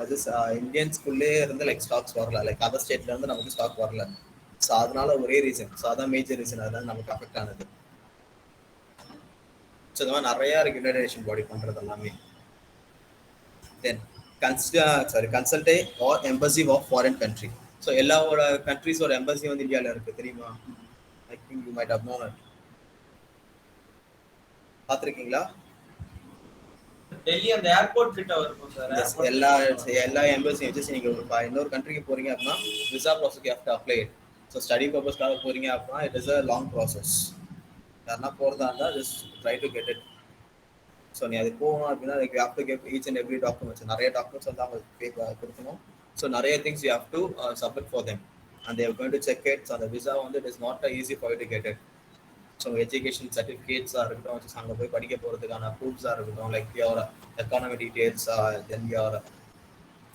இந்தியன்ஸ்குள்ளே இருந்து லைக் ஸ்டாக்ஸ் வரல, லைக் அதர் ஸ்டேட்ல இருந்து நமக்கு ஸ்டாக் வரல. ஸோ அதனால ஒரே ரீசன், ஸோ அதான் மேஜர் ரீசன், அதான் நமக்கு அஃபெக்ட் ஆனது. ஸோ இந்த மாதிரி நிறைய இருக்கு யுனைடேஷன் பாடி பண்றது எல்லாமே. Then consulate or embassy of foreign country. So எல்லாவோட கண்ட்ரிஸோட எம்பசி வந்து இந்தியாவில் இருக்கு, தெரியுமா? I think you might have known it. பார்த்துருக்கீங்களா? டெல்லி அந்த ஏர்போர்ட் கிட்ட இருக்கும் சார். எல்லா எம்பசியும் வச்சு நீங்க இன்னொரு கண்ட்ரிக்கு போறீங்க அப்படின்னா விசா ப்ராசஸ்க்கு have to apply. So study பர்பஸ்க்காக போறீங்க அப்படின்னா it is a long process. யாருன்னா போறதா இருந்தால் just try to get it. So நீ அது போகணும் அப்படின்னா like you have to get each and every documents, நிறைய டாக்குமெண்ட்ஸ் வந்து அவங்க கொடுக்கணும். ஸோ நிறைய things you have to submit for them and they're going to check it. So அந்த விசா வந்து it is not easy for you to get it. So education சர்டிஃபிகேட்ஸாக இருக்கட்டும், அங்கே போய் படிக்க போகிறதுக்கான ப்ரூஃப்ஸாக இருக்கட்டும், like your economy details, then your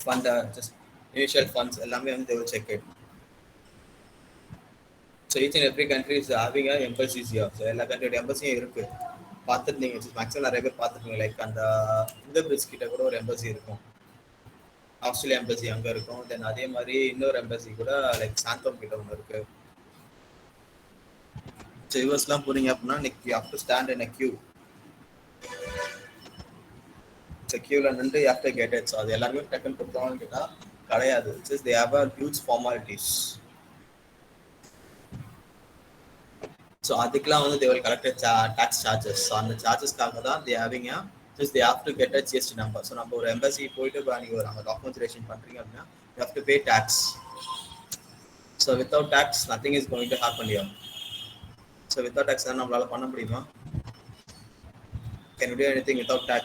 fund, just initial funds எல்லாமே வந்து தேவை check it. So each and every country is having a embassies here. So எல்லா கண்ட்ரியோட எம்பசியும் இருக்குது, பார்த்துருந்தீங்க. மேக்ஸிமம் நிறைய பேர் பார்த்துருப்பீங்க. லைக் அந்த இந்த பிரிட்ஜ் கிட்ட கூட ஒரு எம்பசி இருக்கும், ஆஸ்திரேலியா எம்பசி அங்கே இருக்கும். தென் அதே மாதிரி இன்னொரு எம்பசி கூட லைக் சாந்தோம் கிட்ட ஒன்று இருக்குது. யூஎஸ்லாம் போறீங்க அப்படின்னா you have to stand in a queue. queueல நின்று you have to get it. So அது எல்லாருமே டக்குன்னு கொடுத்தாங்கன்னு கேட்டால் கிடையாது. Just they have a huge formalities. So அதுக்கெல்லாம் வந்து they will collect tax charges. So அந்த சார்ஜஸ்க்காக தான் they having a just they have to get a GST number. So நம்ம ஒரு எம்பசி போயிட்டு நீங்கள் ஒரு அங்கே டாக்குமெண்டேஷன் பண்ணுறீங்க அப்படின்னா you have to pay tax. So without tax nothing is going to happen here. So without tax நம்மளால பண்ண முடியுமா? Can you do anything without tax?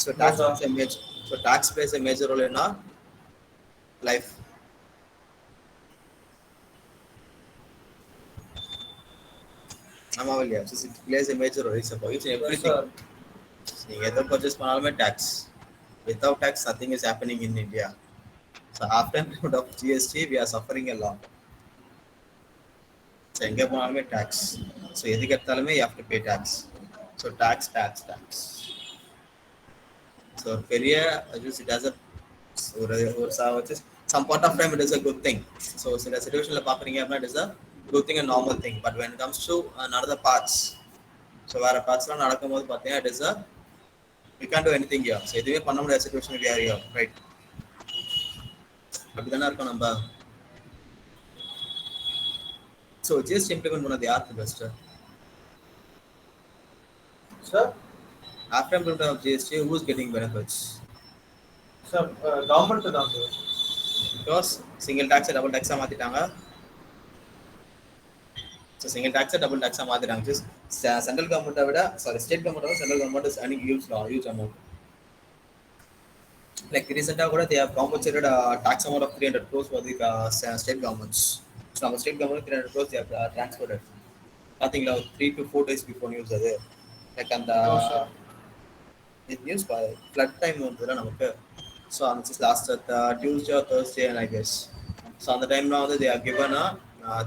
So tax plays a major role in our life. Amavaliya, so it plays a major role. It's about everything. நீங்க எதை purchase பண்ணாலுமே tax. Without tax nothing is happening in India. So after of GST we are suffering a lot. So எங்கே போனாலுமே tax. So எதுக்கு எடுத்தாலுமே you have to pay tax. So tax. So ஒரு பெரிய it has ஒரு some part of time it is a good thing. So சில சிச்சுவேஷனில் பார்க்குறீங்க அப்படின்னா it is a good thing and normal thing. But when comes to another parts, so வேறு பார்ட்ஸ்லாம் நடக்கும்போது பார்த்தீங்கன்னா it is a we can do anything so எதுவுமே பண்ண முடியாத situation we are here, right? அப்படி தானே இருக்கோம் நம்ம. So GST implement பண்ணது யாருக்கு best? Sir, after implementation of GST, who is getting benefits? sir, government தான் sir. Because single tax double tax மாத்திட்டாங்க. So single tax double tax மாத்திட்டாங்க. Central கவர்மெண்ட்டை விட ஸ்டேட் கவர்மெண்ட்டை விட central government is earning huge amount. Like recently கூட they have compensated a tax amount of 300 crores for the state governments. So நம்ம state government 300 crores they have transferred. பாத்தீங்களா 3 to 4 days before news அது. Like அந்த news flood time வந்ததுல நமக்கு. So அந்த last Tuesday R Thursday I guess. So அந்த டைம்லாம் வந்து they have given a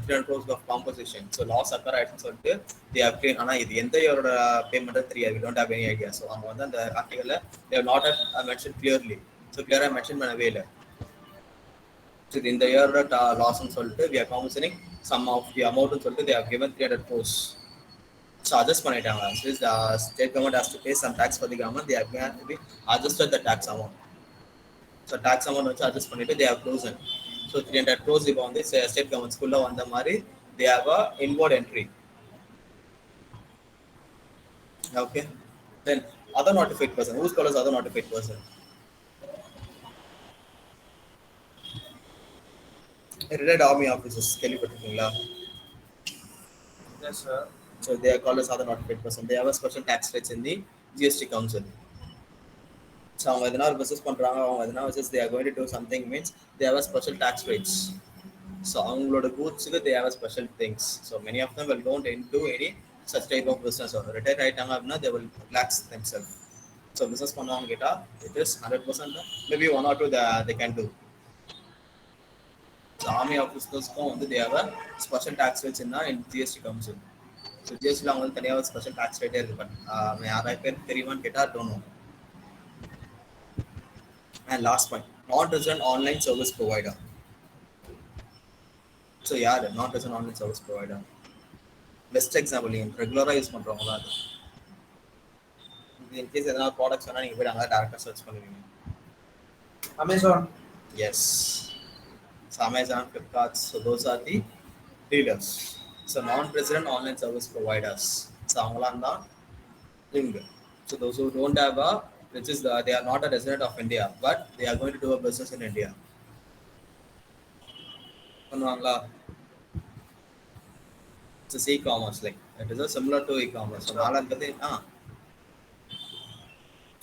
300 crores of compensation. So loss occur ஆயிடுச்சுன்னு சொல்லிட்டு they have claimed. ஆனால் இது எந்த இயரோட பேமெண்ட்டு தெரியாது, we don't have any idea. So அவங்க வந்து அந்த ஆர்டிகல்ல they have not mentioned clearly. So கிளியராக மென்ஷன் பண்ணவே இல்லை. ஸோ இது இந்த இயரோட லாஸ்ன்னு சொல்லிட்டு we are compensating some of the amount சொல்லிட்டு they have given 300 crores. So adjust பண்ணிட்டாங்க. Since the state government has to pay some tax for the government, they have adjusted the tax amount. So tax amount வச்சு adjust பண்ணிட்டு they have frozen. So 300 crores இப்போ வந்து state government ஸ்கூல்ல வந்த மாதிரி they have a inward entry. Okay. Then Other notified person. Who's called as other notified person? Retired army officers. கேள்விப்பட்டிருக்கீங்களா? Yes, sir. So they are called as other notified person. They have a special tax rates in the GST council. So அவங்க எதனா ஒரு business பண்றாங்க, அவங்க எதனா they are going to do something means they have a special tax rates. So அவங்களோட goodsக்கு they have a special things. So many of them will don't into any such type of business or retire ஆயிட்டாங்க அப்படின்னா they will relax themselves. So business பண்ணுவாங்க கேட்டா it is 100% maybe 1 or 2 they can do. So army officersக்கும் வந்து they have a special tax rates in GST council. So GST ல அவங்க தனியாக special tax ரேட்டே இருக்கு. But யாராவது பேர் தெரியுமான்னு கேட்டா don't know. And last point, non-resident online service provider. So யாரு non-resident online service provider? Best example நீங்க ரெகுலரா யூஸ் பண்றவங்க தான். In case எதனா ப்ராடக்ட்ஸ் வேணா நீங்க போய் அங்க டைரக்டா சர்ச் பண்ணுவீங்க. Amazon. Yes. So Amazon, Flipkart, so those are the dealers. So non-resident online service providers. So அவங்கலாம் தான் இவங்க. So those who don't have a, which is they are not a resident of India, but they are going to do a business in India. பண்ணுவாங்களா? It's e-commerce, like it is similar to e-commerce. So நாளா இருக்கிறது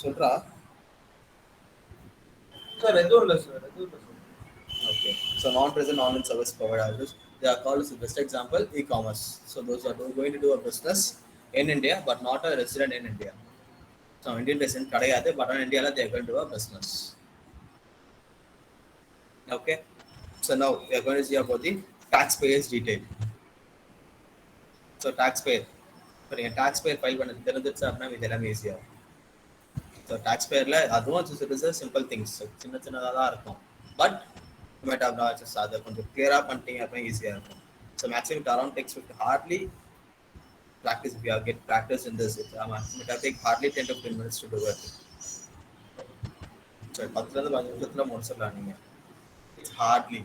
சொல்றா. Sir, எதுவும் இல்லை sir. Okay. So non-resident online service providers, they are called as the best example e-commerce. So those are going to do a business in India, but not a resident in India. So Indian resident கிடையாது, but in India they are going to do a business. Okay. So now we are going to see about the taxpayers detail. So taxpayer, இப்போ நீங்கள் taxpayer file பண்ண தெரிஞ்சிருச்சு அப்படின்னா இது எல்லாமே ஈஸியாக. So taxpayerல அதுவும் சிம்பிள் திங்ஸ் சின்ன சின்னதாக தான் இருக்கும், பட் அதை கொஞ்சம் கிளியராக பண்ணிட்டீங்க அப்படின்னா ஈஸியாக இருக்கும். So maximum it around takes hardly practice. If you get practice in this, it will take hardly 10 to 15 minutes to do it. So 10 to 15 நிமிஷத்துல முடிச்சிடலாம் நீங்க. It's hardly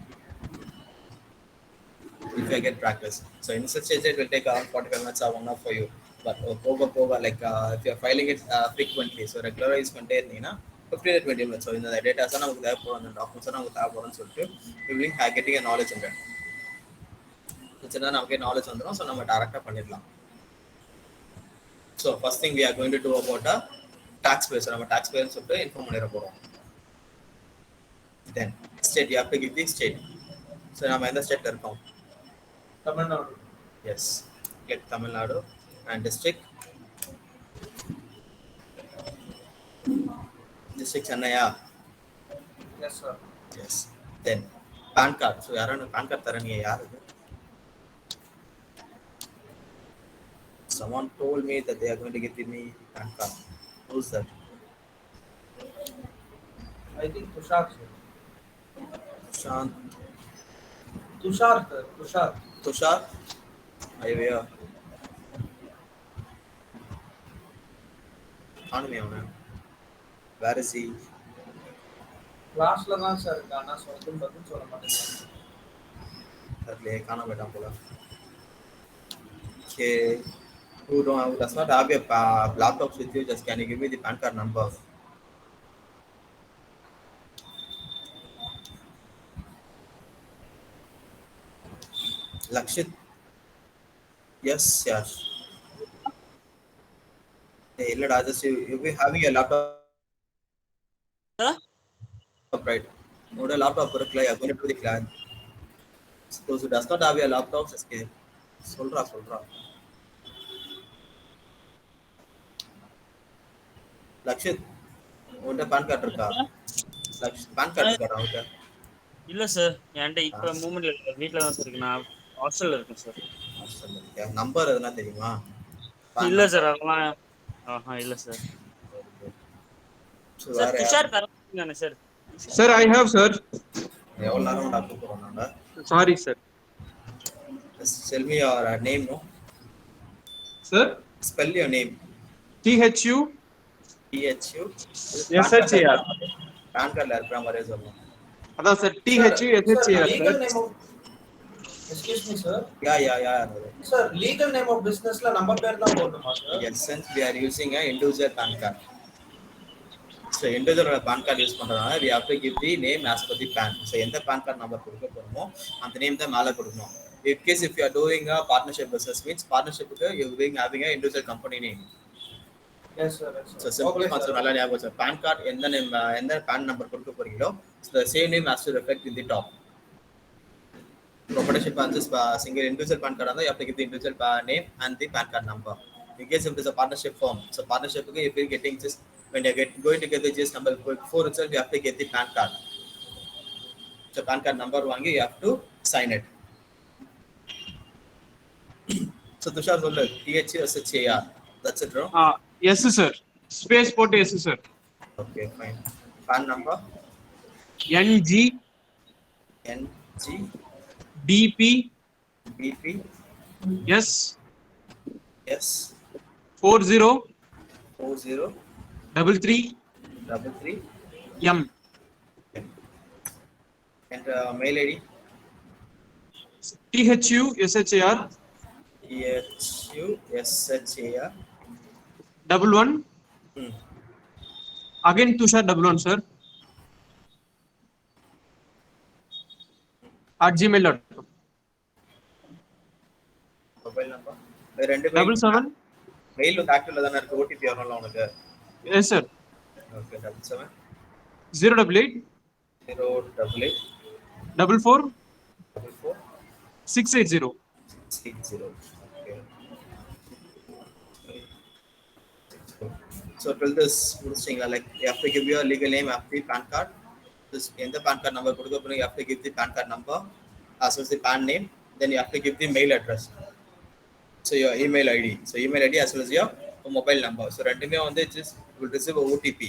if you get practice. So in such stage it will take around 45 minutes or 1 hour for you. But over like if you are filing it frequently, so regular use பண்ணிட்டே இருந்தீங்கன்னா 15 to 20 minutes. So இந்த datas நமக்கு தேவைப்படும், அந்த documents நமக்கு தேவைப்படும்னு சொல்லிட்டு you will getting a knowledge in that. சின்ன நமக்கு knowledge வந்துடும். ஸோ நம்ம டைரக்டாக பண்ணிடலாம். So first thing we are going to do about a taxpayer. நம்ம taxpayer சொல்லிட்டு இன்ஃபார்ம் பண்ணிட போறோம். Then state, you have to give the state. So நம்ம எந்த ஸ்டேட்ல இருக்கோம்? Tamil Nadu. Yes, get Tamil Nadu and district. District Chennaiya. Yes, sir. Yes. Then PAN card. So யாரான PAN card தரீங்க யாரு? Someone told me that they are going to give me PAN card. Who's that? I think Tushar, sir. Shant. Tushar, sir. Tushar. Tushar? Are you here? காணுமே அவனை. Where is he? கிளாஸ்ல தான் sir இருக்கு, ஆனா சொல்லும் பதில் சொல்ல மாட்டேங்கிறாங்க. அதுலயே காணாம போயிட்டான் போல. Okay. Who does not have your laptops with you, just can you give me the PAN card number? Lakshit. Yes, yes. Hey, illada, just you be having a laptop. Huh? Right. No, the laptop இருக்குல, you are going to do the class. Those who does not have your laptops, escape. சொல்றா. லக்ஷித், உன்கிட்ட pan card இருக்கா? Pan card இருக்கா உன்கிட்ட? இல்ல sir, என்கிட்ட இப்ப மூமெண்ட்ல இல்ல, வீட்ல தான் சார் இருக்கு. நான் ஹாஸ்டல்ல இருக்கேன் சார். ஹாஸ்டல்ல இருக்கியா? நம்பர் எதுனா தெரியுமா? இல்ல சார், அதெல்லாம் இல்ல சார். சார் துஷார் தரீங்க sir? Sir, I have, sir. எவ்வளவு நேரம் டாக்டர் போறோம் நாங்க? Sorry, sir. Tell me your name, no? Sir? Spell your name. THU THU SHAR. PAN கார்டுல இருக்கிற மாதிரியே சொல்லணும். அதான் sir, THU SHAR. Legal name of, excuse me sir. Yeah. Sir, legal name of businessல நம்ம பேர் தான் போடணுமா sir? Yes, since we are using a individual PAN card. So individual PAN card use பண்றதுனால we have to give the name as per the PAN. So எந்த PAN card number கொடுக்க போறோமோ அந்த name தான் மேல கொடுக்கணும். In case if you are doing a partnership business means partnership you being having a individual company name. Yes, sir. Yes, So sir. simply Okay, concept sir. நல்லா ஞாபகம் வச்சு PAN card எந்த நேம் எந்த PAN number கொடுக்க போறீங்களோ so the same name has to reflect in the top. Partnership is single individual PAN card you have to give the individual name and the PAN card number. In case if it is a partnership firm, so partnership if you're getting just when you're going to get the GS number before itself you have to get the PAN card. So PAN card number வாங்கி you have to sign it. So Tushar சொல்லு THUSHAR. That's it, bro. Yes, sir. Space போட்டு yes, sir. Okay, fine. PAN number NG NG DP BP S S 40 40 33 33 M. and mail ID THUSHAR THUSHAR 11 again Tushar 11 sir @gmail.com. mobile number ரெண்டு 77 mail வந்து ஆக்டிவ்ல தான இருக்கு OTP வரணும்ல உனக்கு yes sir okay 77 088 088 44 44 680. 60. Okay. So till this முடிச்சிங்களா like you have to give your legal name of the PAN card. This எந்த PAN card number கொடுக்க போறீங்க you have to give the PAN card number as well as the PAN name, then you have to give the mail address. So your email ID. So email ID as well as your mobile number. So ரெண்டுமே வந்து just will receive a OTP.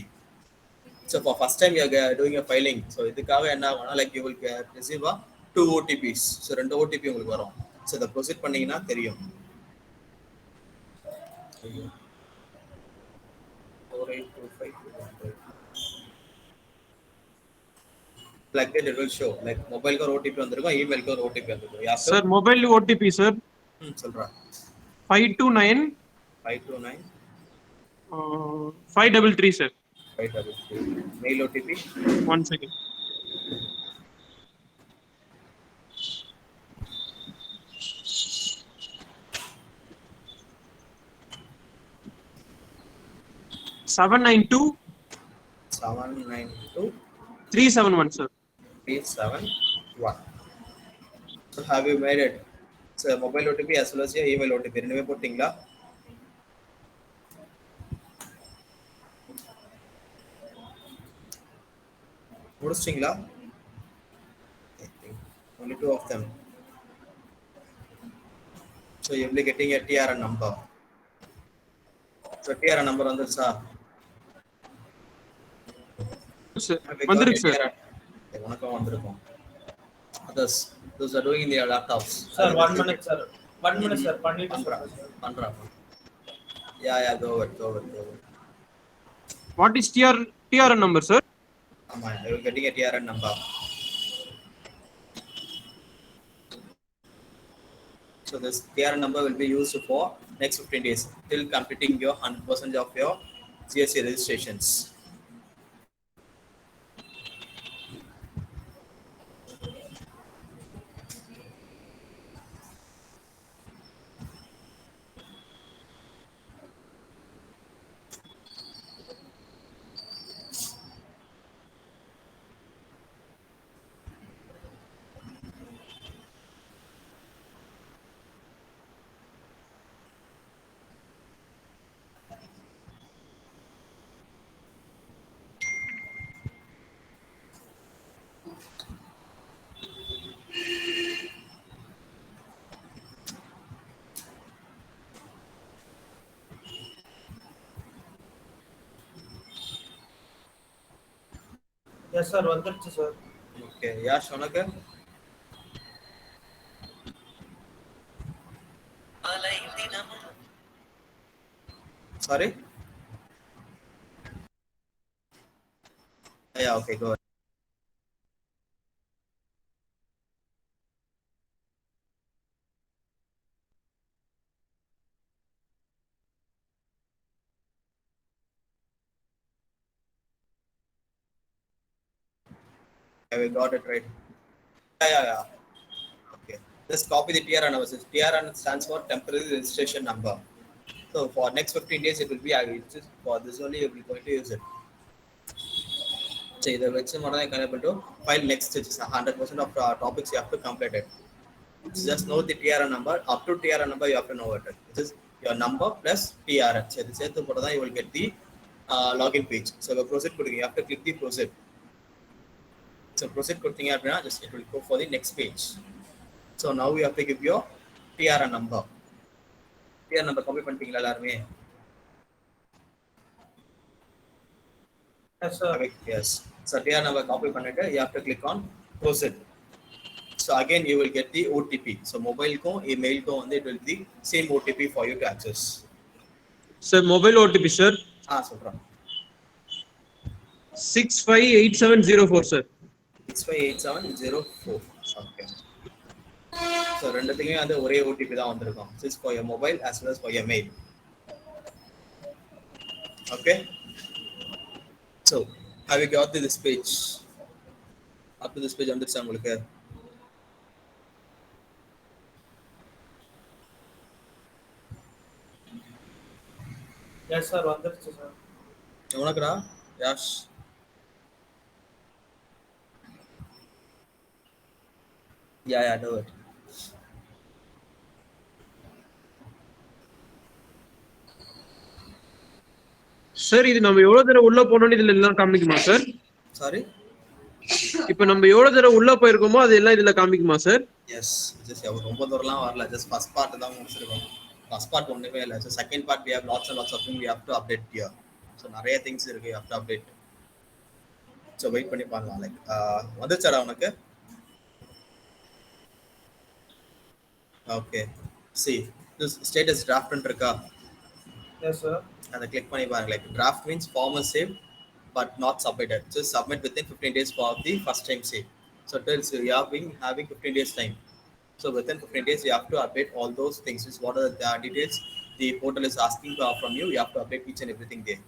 So for first time you are doing a filing. So இதுக்காக என்ன ஆகும்னா like you will receive a 2 OTPs. So ரெண்டு OTP உங்களுக்கு வரும். So இத proceed பண்ணீங்கன்னா தெரியும். 4825 like that it will show like mobile ka OTP வந்திருக்கும் email ka OTP வந்திருக்கும் sir mobile OTP sir சொல்றா 529 529 533 sir 533 mail OTP one second seven nine two 792 371 sir 371 so have you made it so mobile OTP as well as your email OTP ரெண்டுமே போட்டீங்களா முடிச்சிட்டீங்களா only 2 of them so you will be getting a TRN number so TRN number வந்துருச்சா sir வந்திருக்கு sir உனக்கும் வந்திருக்கும் others those are doing in their laptops Sir, 1 minute, sir. 1 minute, sir. பண்ணிட்டு சொல்றேன் sir. பண்றா yeah go ahead. what is TRN number sir ஆமா you are getting a TRN number so this TRN number will be used for next 15 days till completing your 100% of your GST registrations. Yes, sir. வந்துருச்சு sir. Okay Yash உனக்கு sorry yeah okay go ahead. Have you got it right? Yeah. Okay. Just copy the TRN number. So TRN stands for temporary registration number. So for next 15 days, it will be for this only you will be going to use it. So either which one I can able to file next, which is 100% of topics you have to complete it. Just know the TRN number. Up to TRN number, you have to know it. This is your number plus TRN. So this is you will get the login page. So the proceed, you have to click the proceed. So proceed, just it will go for the next page. So now we have to give your TRN number. TRN number copy பண்ணிட்டீங்களா எல்லாரும்? Yes, sir. Yes. So TRN number copy பண்ணிட்டு you have to click on proceed. So again you will get the OTP. So mobile ko, email ko, and it will be same OTP for you to access. Sir, mobile OTP, sir. Supra. 658704, sir. 658704. Okay. So ரெண்டுத்துக்குமே வந்து ஒரே OTP தான் வந்திருக்கும். This is for your mobile as well as for your mail. Okay. So have you got to this page? Up to this page வந்துருச்சா உங்களுக்கு? Yes, sir. வந்துருச்சு sir. உனக்குடா Yash? Yeah, do it. Sir இது நம்ம எவ்வளவு தடவை உள்ள போனோம்னு இதுல எல்லாம் காமிக்குமா சார்? Sorry? இப்போ நம்ம எவ்வளவு தடவை உள்ள போயிருக்கோமோ அது எல்லாம் இதுல காமிக்குமா சார்? Yes. Just ரொம்ப தூரம்லாம் வரல. Just first part தான் முடிச்சிருக்கோம். First part ஒண்ணுமே இல்ல. So second part we have lots and lots of things we have to update here. So நிறைய things இருக்கு you have to update. So wait பண்ணி பார்க்கலாம். Like வந்துச்சடா உனக்கு? Okay. See, this status draft இருக்கா? Yes, sir. And click பண்ணி பாருங்க. Like draft means form is saved but not submitted. Just submit within 15 days for the first time save. So tells you have been having 15 days time. So within 15 days you have to update all those things. Is what are the details the portal is asking from you. You have to update each and everything there.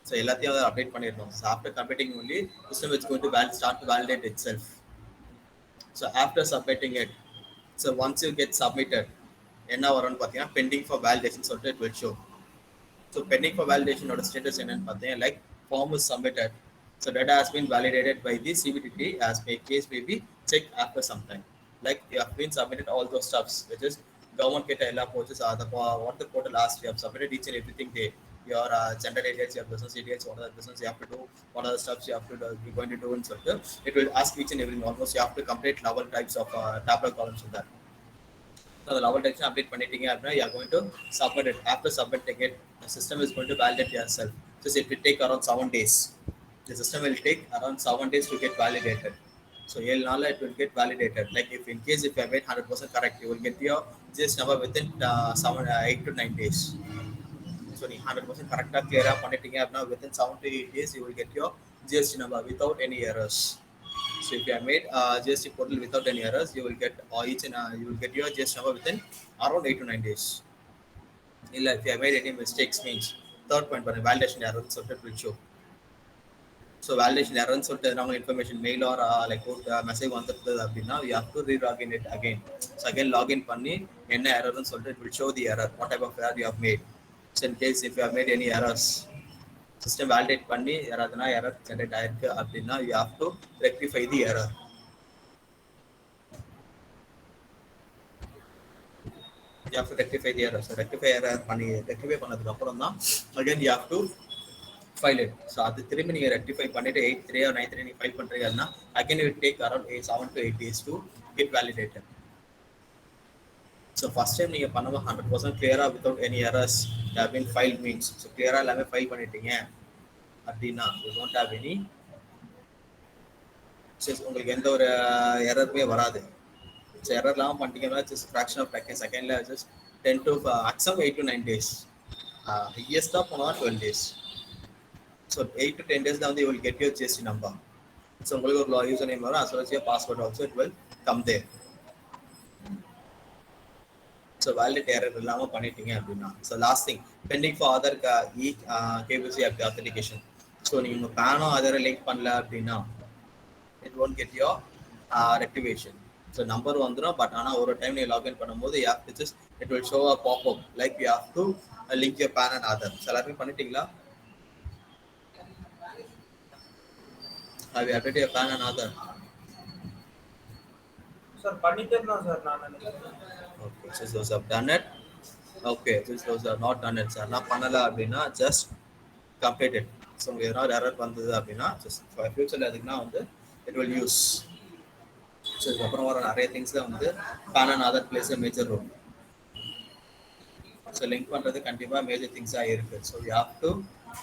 So எல்லாத்தையும் update பண்ணிடணும். So after completing only system is going to start to validate itself. So after submitting it, so once you get submitted, என்ன வரும்னு பார்த்தீங்கன்னா pending for validation சொல்லிட்டு it will show. So pending for validation or status என்னன்னு பார்த்தீங்கன்னா like form is submitted. So data has been validated by the CBTT as a case may be checked after some time. Like you have been submitted all those stuffs, which is government get ella coaches are what the portal asks. You have submitted each and everything there. Your gender details, your business details, what are the business you have to do, what are the steps you have to do, you're going to do and so on. It will ask each and everything. Almost you have to complete level types of tabular columns in that. So the level types update பண்ணிட்டீங்க அப்படின்னா you are going to submit it. After submitting it, the system is going to validate yourself. So it will take around 7 days. The system will take around 7 days to get validated. So it will get validated. Like if in case if you have made 100% correct, you will get your GST number within 8 to 9 days. So 100% correct clear பண்ணிட்டீங்க அப்படின்னா within 7 to 8 days you will get your GST number without any errors. So if you have made GST portal without any errors, you will get you will get your GST number within around 8 to 9 days. If you have made any mistakes means third point validation error so it will show. So validation error சொல்லிட்டு நம்ம information mail or like message வந்துருக்குது அப்படின்னா you have to re-login it again. So again login பண்ணி என்ன errorன்னு சொல்லிட்டு it will show the error, what type of error you have made. So in case if you have made any errors, system validate பண்ணி யாராவதுனா error generate ஆயிருக்கு அப்படின்னா you have to rectify the error. You have to rectify the error. So rectify பண்ணதுக்கு அப்புறம் தான் again you have to file it. So அது திரும்பி நீங்க rectify பண்ணிட்டு 8/3 or 9/3 நீங்க file பண்றீங்கன்னா again it will take around 7 to 8 days to get validated. So first time நீங்க பண்ணும்போது 100% clear without any errors have been filed means so clear எல்லாமே file பண்ணிட்டீங்க அப்படின்னா you don't have any உங்களுக்கு எந்த ஒரு எரருமே வராது. So error எல்லாம் பண்ணிட்டீங்கன்னா just fraction of like a secondல just 10 to maximum 8 to 9 days. Highest up on 12 days. So 8 to 10 days now you will get your GST number. So உங்களுக்கு ஒரு username வரும் as well as your password also it will come there. So valid error இல்லாம பண்ணிட்டீங்க அப்படின்னா so last thing pending for other KYC authentication. So நீங்க PAN ஆதார link பண்ணல அப்படின்னா it won't get your activation. So number வந்துரும், but ஆனா ஒரு டைம் நீ லாகின் பண்ணும்போது you have to just it will show a pop up like you have to link your PAN and Aadhaar. So எல்லாரும் பண்ணிட்டீங்களா? Have you updated your PAN and Aadhaar? Sir பண்ணிட்டேன் தான் sir நான் நினைக்கிறேன். Okay, so those have done it. Okay, since those are not done it, sir, நான் பண்ணல அப்படின்னா just complete it. So உங்களுக்கு ஏதாவது error வந்தது அப்படின்னா just for future அதுக்குன்னா வந்து it will use. So இதுக்கப்புறம் வர நிறைய திங்ஸ்ல வந்து PAN and Aadhaar plays a major role. So link பண்றது கண்டிப்பா மேஜர் திங்ஸா இருக்கு. So you have to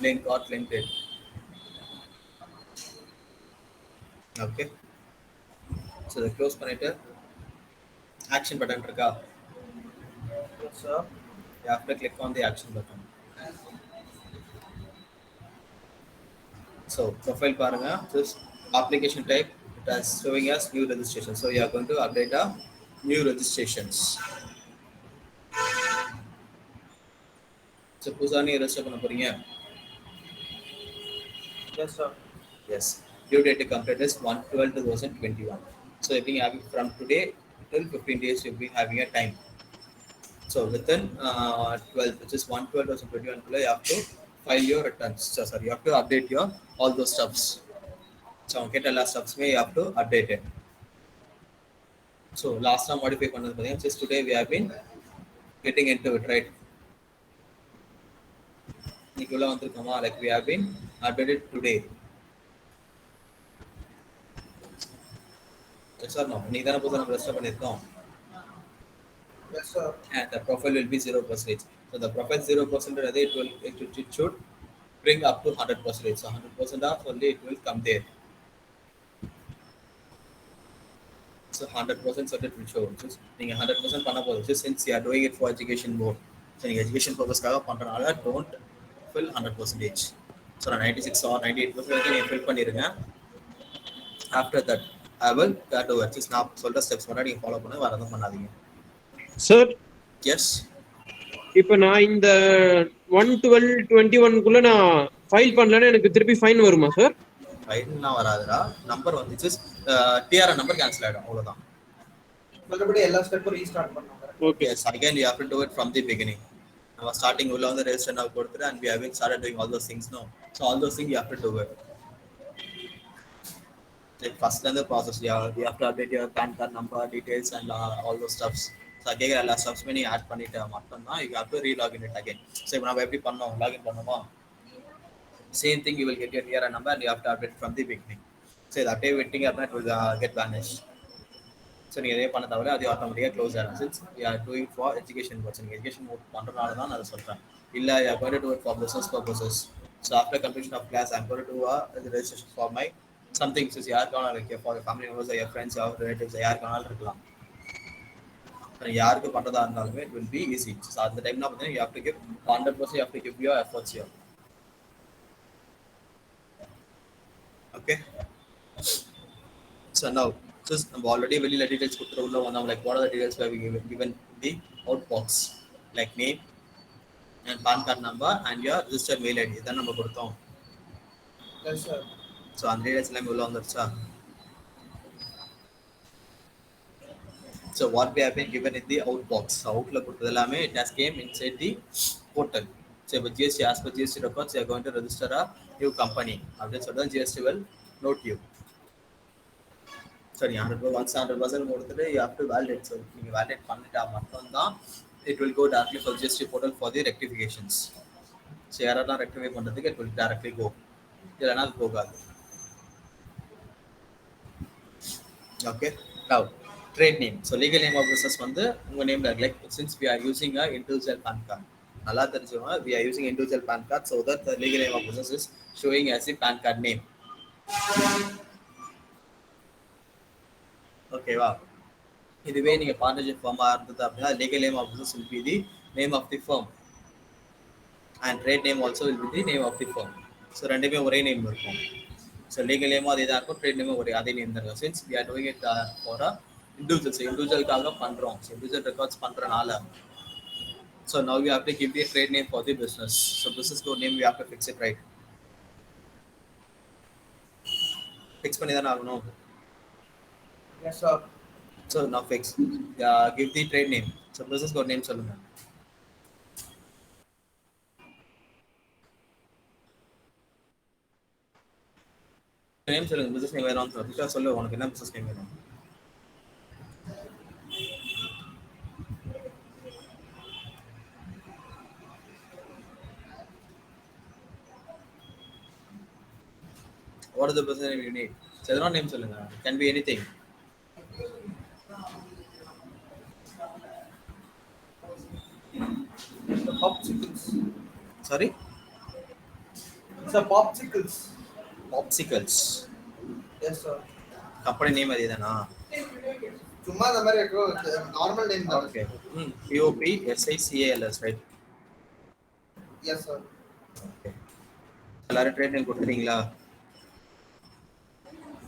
link or link it. Okay. So இதை க்ளோஸ் பண்ணிட்டு ஆக்ஷன் பட்டன் இருக்கா? Yes, sir. You have to click on the action button. So profile பாருங்க, just application type it is showing us new registration. So you are going to update a new registrations. So புதுசா நீ register பண்ண போறீங்க. Yes, sir. Yes. Due date to complete is 1/12/2021. So if you have from today till 15 days you'll be having a time. So within 12, which is 1/12/2021, you have to file your returns. So sorry, you have to update your all those stuffs. So get all stuffs may you have to update it. So last time modify பண்ணது பாத்தீங்கன்னா just today we have been getting into it, right? இன்னைக்கு உள்ள வந்திருக்கோமா, like we have been updated today. Yes or no? இன்னைக்கு தானே புதுசா நம்ம register பண்ணிருக்கோம். Yes, sir. And the profile will be 0%. So the profile 0% it should bring up to 100%. So 100% of only it will come there. So 100% certain will show. So நீங்க 100% பண்ண போறது since you are doing it for education mode. So நீங்க education purpose-காக பண்றனால don't fill 100%. So 96 or 98% நீங்க fill பண்ணிருங்க. After that I will that over. Just நான் சொல்ற steps மட்டும் நீங்க ஃபாலோ பண்ணி வரதும் பண்ணாதீங்க. Sir Yes. இப்போ நான் இந்த 1/12/21 நான் ஃபைல் பண்ணலன்னா எனக்கு திருப்பி ஃபைன் வருமா சார்? ஃபைல்லாம் வராதுடா. நம்பர் வந்து ஜஸ்ட் டிஆர்ஆர் நம்பர் கேன்சல் ஆயிடும், அவ்வளவுதான். மறுபடியும் எல்லா ஸ்டெப்பும் ரீஸ்டார்ட் பண்ணுவாங்க. Okay. Yes, again you have to do it from the beginning. நம்ம ஸ்டார்டிங் உள்ள வந்து ரெஜிஸ்டர் now கொடுத்துட்டு and we have started doing all those things now. So all those things you have to do it. Like first and the process you have to update your PAN card number details and all those stuffs. So again எல்லா stuffs நீ add பண்ணிட்டு மட்டும் தான் you have to re-login it again. So இப்போ நம்ம எப்படி பண்ணோம், login பண்ணோமா, same thing you will get your TRN number and you have to update from the beginning. So the update waiting up it will get vanished. So நீங்க இதே பண்ண தவிர அது ஆட்டோமேட்டிக்கா க்ளோஸ் ஆகும். Since you are doing for education purpose, நீங்க education mode பண்றனால தான் நான் சொல்றேன். இல்ல you are going to do it for business purposes. So after completion of class I'm going to do a registration for my something since யாருக்கான like for your family members or your friends or relatives யாருக்கானாலும் இருக்கலாம். யாருக்கு பண்றதா இருந்தாலுமே it will be easy. So at the time now you have to give 100%, you have to give your efforts here. Okay. So now just I'm already வெளியில details கொடுத்துட்டு உள்ள வந்தோம். Like what are the details we have given the outbox, like name and PAN card number and your registered mail ID. இதான் நம்ம கொடுத்தோம். Yes, sir. So அந்த details எல்லாம் உள்ள வந்துருச்சா? So what we have been given in the outbox, outல கொடுத்தது எல்லாமே it has came inside the portal. So if GST, as per GST records, you are going to register a new company. After that, GST will note you. Sorry, 100% கொடுத்துட்டு you have to validate. So நீங்க validate பண்ணிட்டா மட்டும் தான் it will go directly for GST portal for the rectifications. So யாரெல்லாம் rectify பண்றதுக்கு it will directly go. இல்லைன்னா அது போகாது. Okay. Now trade name. So legal name of business வந்து உங்க நேம்ல like since we are using a individual PAN card. நல்லா தெரிஞ்சுக்கோங்க, we are using individual PAN card so that the legal name of business is showing as the PAN card name. ஓகேவா? இதுவே நீங்க partnership pharma இருந்தது அப்படின்னா legal name of business will be the name of the firm and trade name also will be the name of the firm. So ரெண்டுமே ஒரே name இருக்கும். So legal name அதே தான் இருக்கும், trade name ஒரே அதே நேம் தான் இருக்கும். Since we are doing it for a individualக்காக பண்றோம். So individual records பண்றனால so now you have to give the trade name for the business. So business code name you have to fix it, right? Fix பண்ணி தானே ஆகணும். Yes, sir. So now fix. Give the trade name. So business code name சொல்லுங்க. Name சொல்லுங்க. business name வேணும் சொல்லுங்க. சொல்லு உனக்கு என்ன business name வேணும்? What is the business name you need? So எதனா நேம் சொல்லுங்க. Can be anything. The popsicles. Sorry? Sir, popsicles. Popsicles. Yes, sir. Company name அதேதானா? சும்மா அந்த மாதிரி நார்மல் நேம் தான். Okay. POPSICALS, right? Yes, sir. Okay. எல்லாரும் trade name கொடுத்துட்டீங்களா?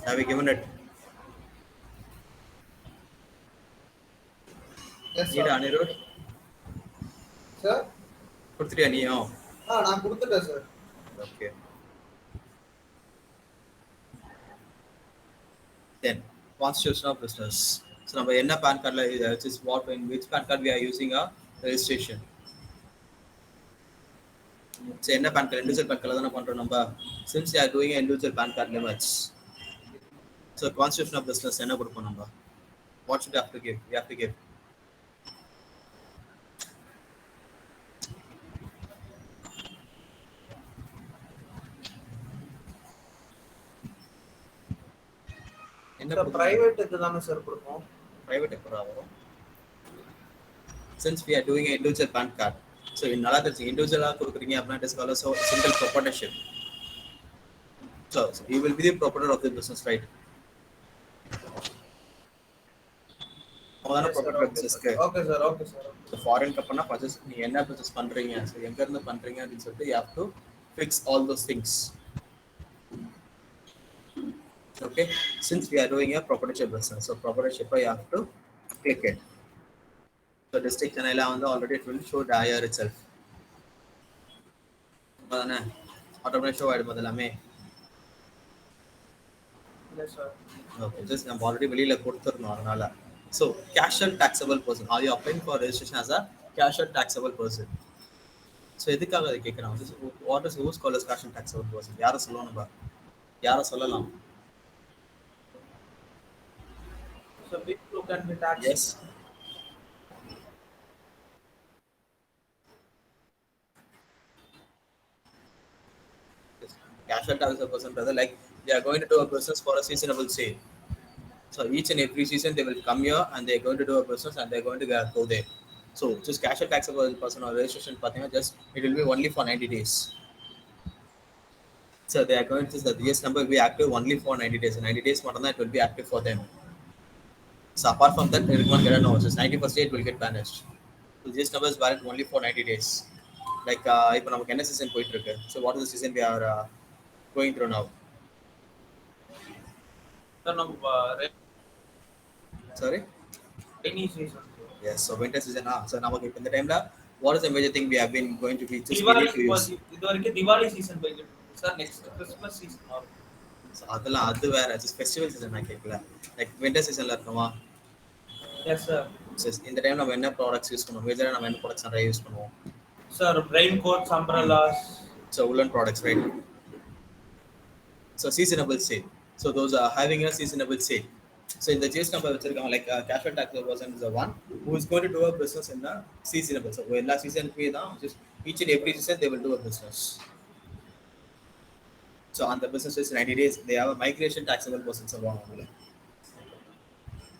Have you given it? Yes, Need sir. Anirudh? Sir? கொடுத்துட்டியா நீயும்? நான் கொடுத்துட்டேன் sir. Okay. Then constitution of business. So நம்ம என்ன PAN cardல which is what in which PAN card we are using a registration. So என்ன PAN card individual PAN card தான பண்றோம் நம்ம. Since we are doing individual PAN card limits. So constitution of business என்ன கொடுப்போம் நம்ம? What should we have to give? We have to give. இந்த private இதுதானே sir கொடுப்போம். Private எப்பரா வரும்? Since we are doing an individual PAN card, so in நல்லா தெரிஞ்சு individual கொடுக்குறீங்க அப்படின்னா it is called as a single proprietorship. So you will be the proprietor of the business, right? அவ்வளவுதான proprietor of business. Okay sir, okay sir. So foreign company purchase நீ என்ன business பண்றீங்க, so எங்க இருந்து பண்றீங்க அப்படினு சொல்லிட்டு you have to fix all those things. Okay, since we are doing a proprietorship business, so proprietorship you have to click it. So district channel வந்து already it will show the IR itself. அதானே automatically show ஆயிடும் எல்லாமே. Yes sir. Okay, just நம்ம already வெளியில கொடுத்துறோம் அதனால. So casual taxable person, are you applying for registration as a casual taxable person? So எதுக்காக அதை கேட்குறாங்க? What is who's called as casual taxable person? யாரை சொல்லணும் நம்ம? யாரை சொல்லலாம்? So people can be taxed. Yes. Casual taxable person, brother, like they are going to do a business for a seasonable sale. So each and every season they will come here and they are going to do a business and they are going to go there. So just casual taxable person or registration partner, just it will be only for 90 days. So they are going to the GS number will be active only for 90 days. 90 days more than that will be active for them. So apart from that, everyone get a no. Just 91st day it will get banished. So GS number is valid only for 90 days. Like இப்போ நமக்கு என்ன season போயிட்டு இருக்கு? So what is the season we are going through now? Sir, நம்ம Sorry? rainy season. Yes, so winter season. So நமக்கு இப்போ இந்த டைம்ல what is the major thing we have been going to be just Diwali to use? இது வரைக்கும் Diwali season போயிட்டு இருக்கு. Sir, next Christmas season வரும். So அதெல்லாம் அது வேற, just festival season நான் கேட்கல. Like winter seasonல இருக்கோமா? Yes sir. So இந்த டைம் நம்ம என்ன ப்ராடக்ட்ஸ் யூஸ் பண்ணுவோம்? மேஜரா நம்ம என்ன ப்ராடக்ட்ஸ் நிறைய யூஸ் பண்ணுவோம்? Sir, raincoats, umbrellas. So woolen products, right? So seasonable sale. So those are having a seasonable sale. So in the GS number வச்சிருக்காங்க like casual taxable person is the one who is going to do a business in the seasonable. So எல்லா சீசனுக்குமே தான் just each and every season they will do a business. So on the business is 90 days they have a migration taxable person சொல்லுவாங்க.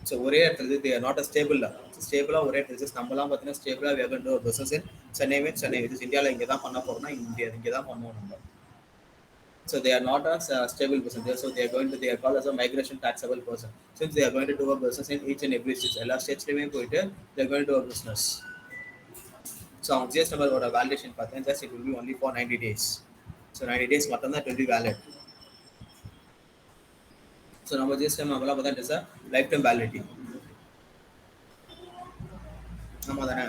So ஒரே இடத்துல they are not a stable. ஸ்டேபிளா ஒரே இடத்துல நம்மலாம் பார்த்தீங்கன்னா ஸ்டேபிளா we are going to do a business in Chennai இந்தியாவில் இங்கே தான் பண்ண போறோம்னா இங்கே தான் பண்ணுவோம் நம்ம. So they are not a stable person. So they are called as a migration taxable person. Since they are going to do a business in each and every state, எல்லா ஸ்டேட்ஸ்லயுமே போயிட்டு they are going to do a business. So on GS number ஓட validation பார்த்தீங்கன்னா just it will be only for 90 days. So 90 days மட்டும் தான் it will be valid. So நம்ம GS நம்மலாம் பார்த்தா it is a lifetime validity. ஆமா தானே?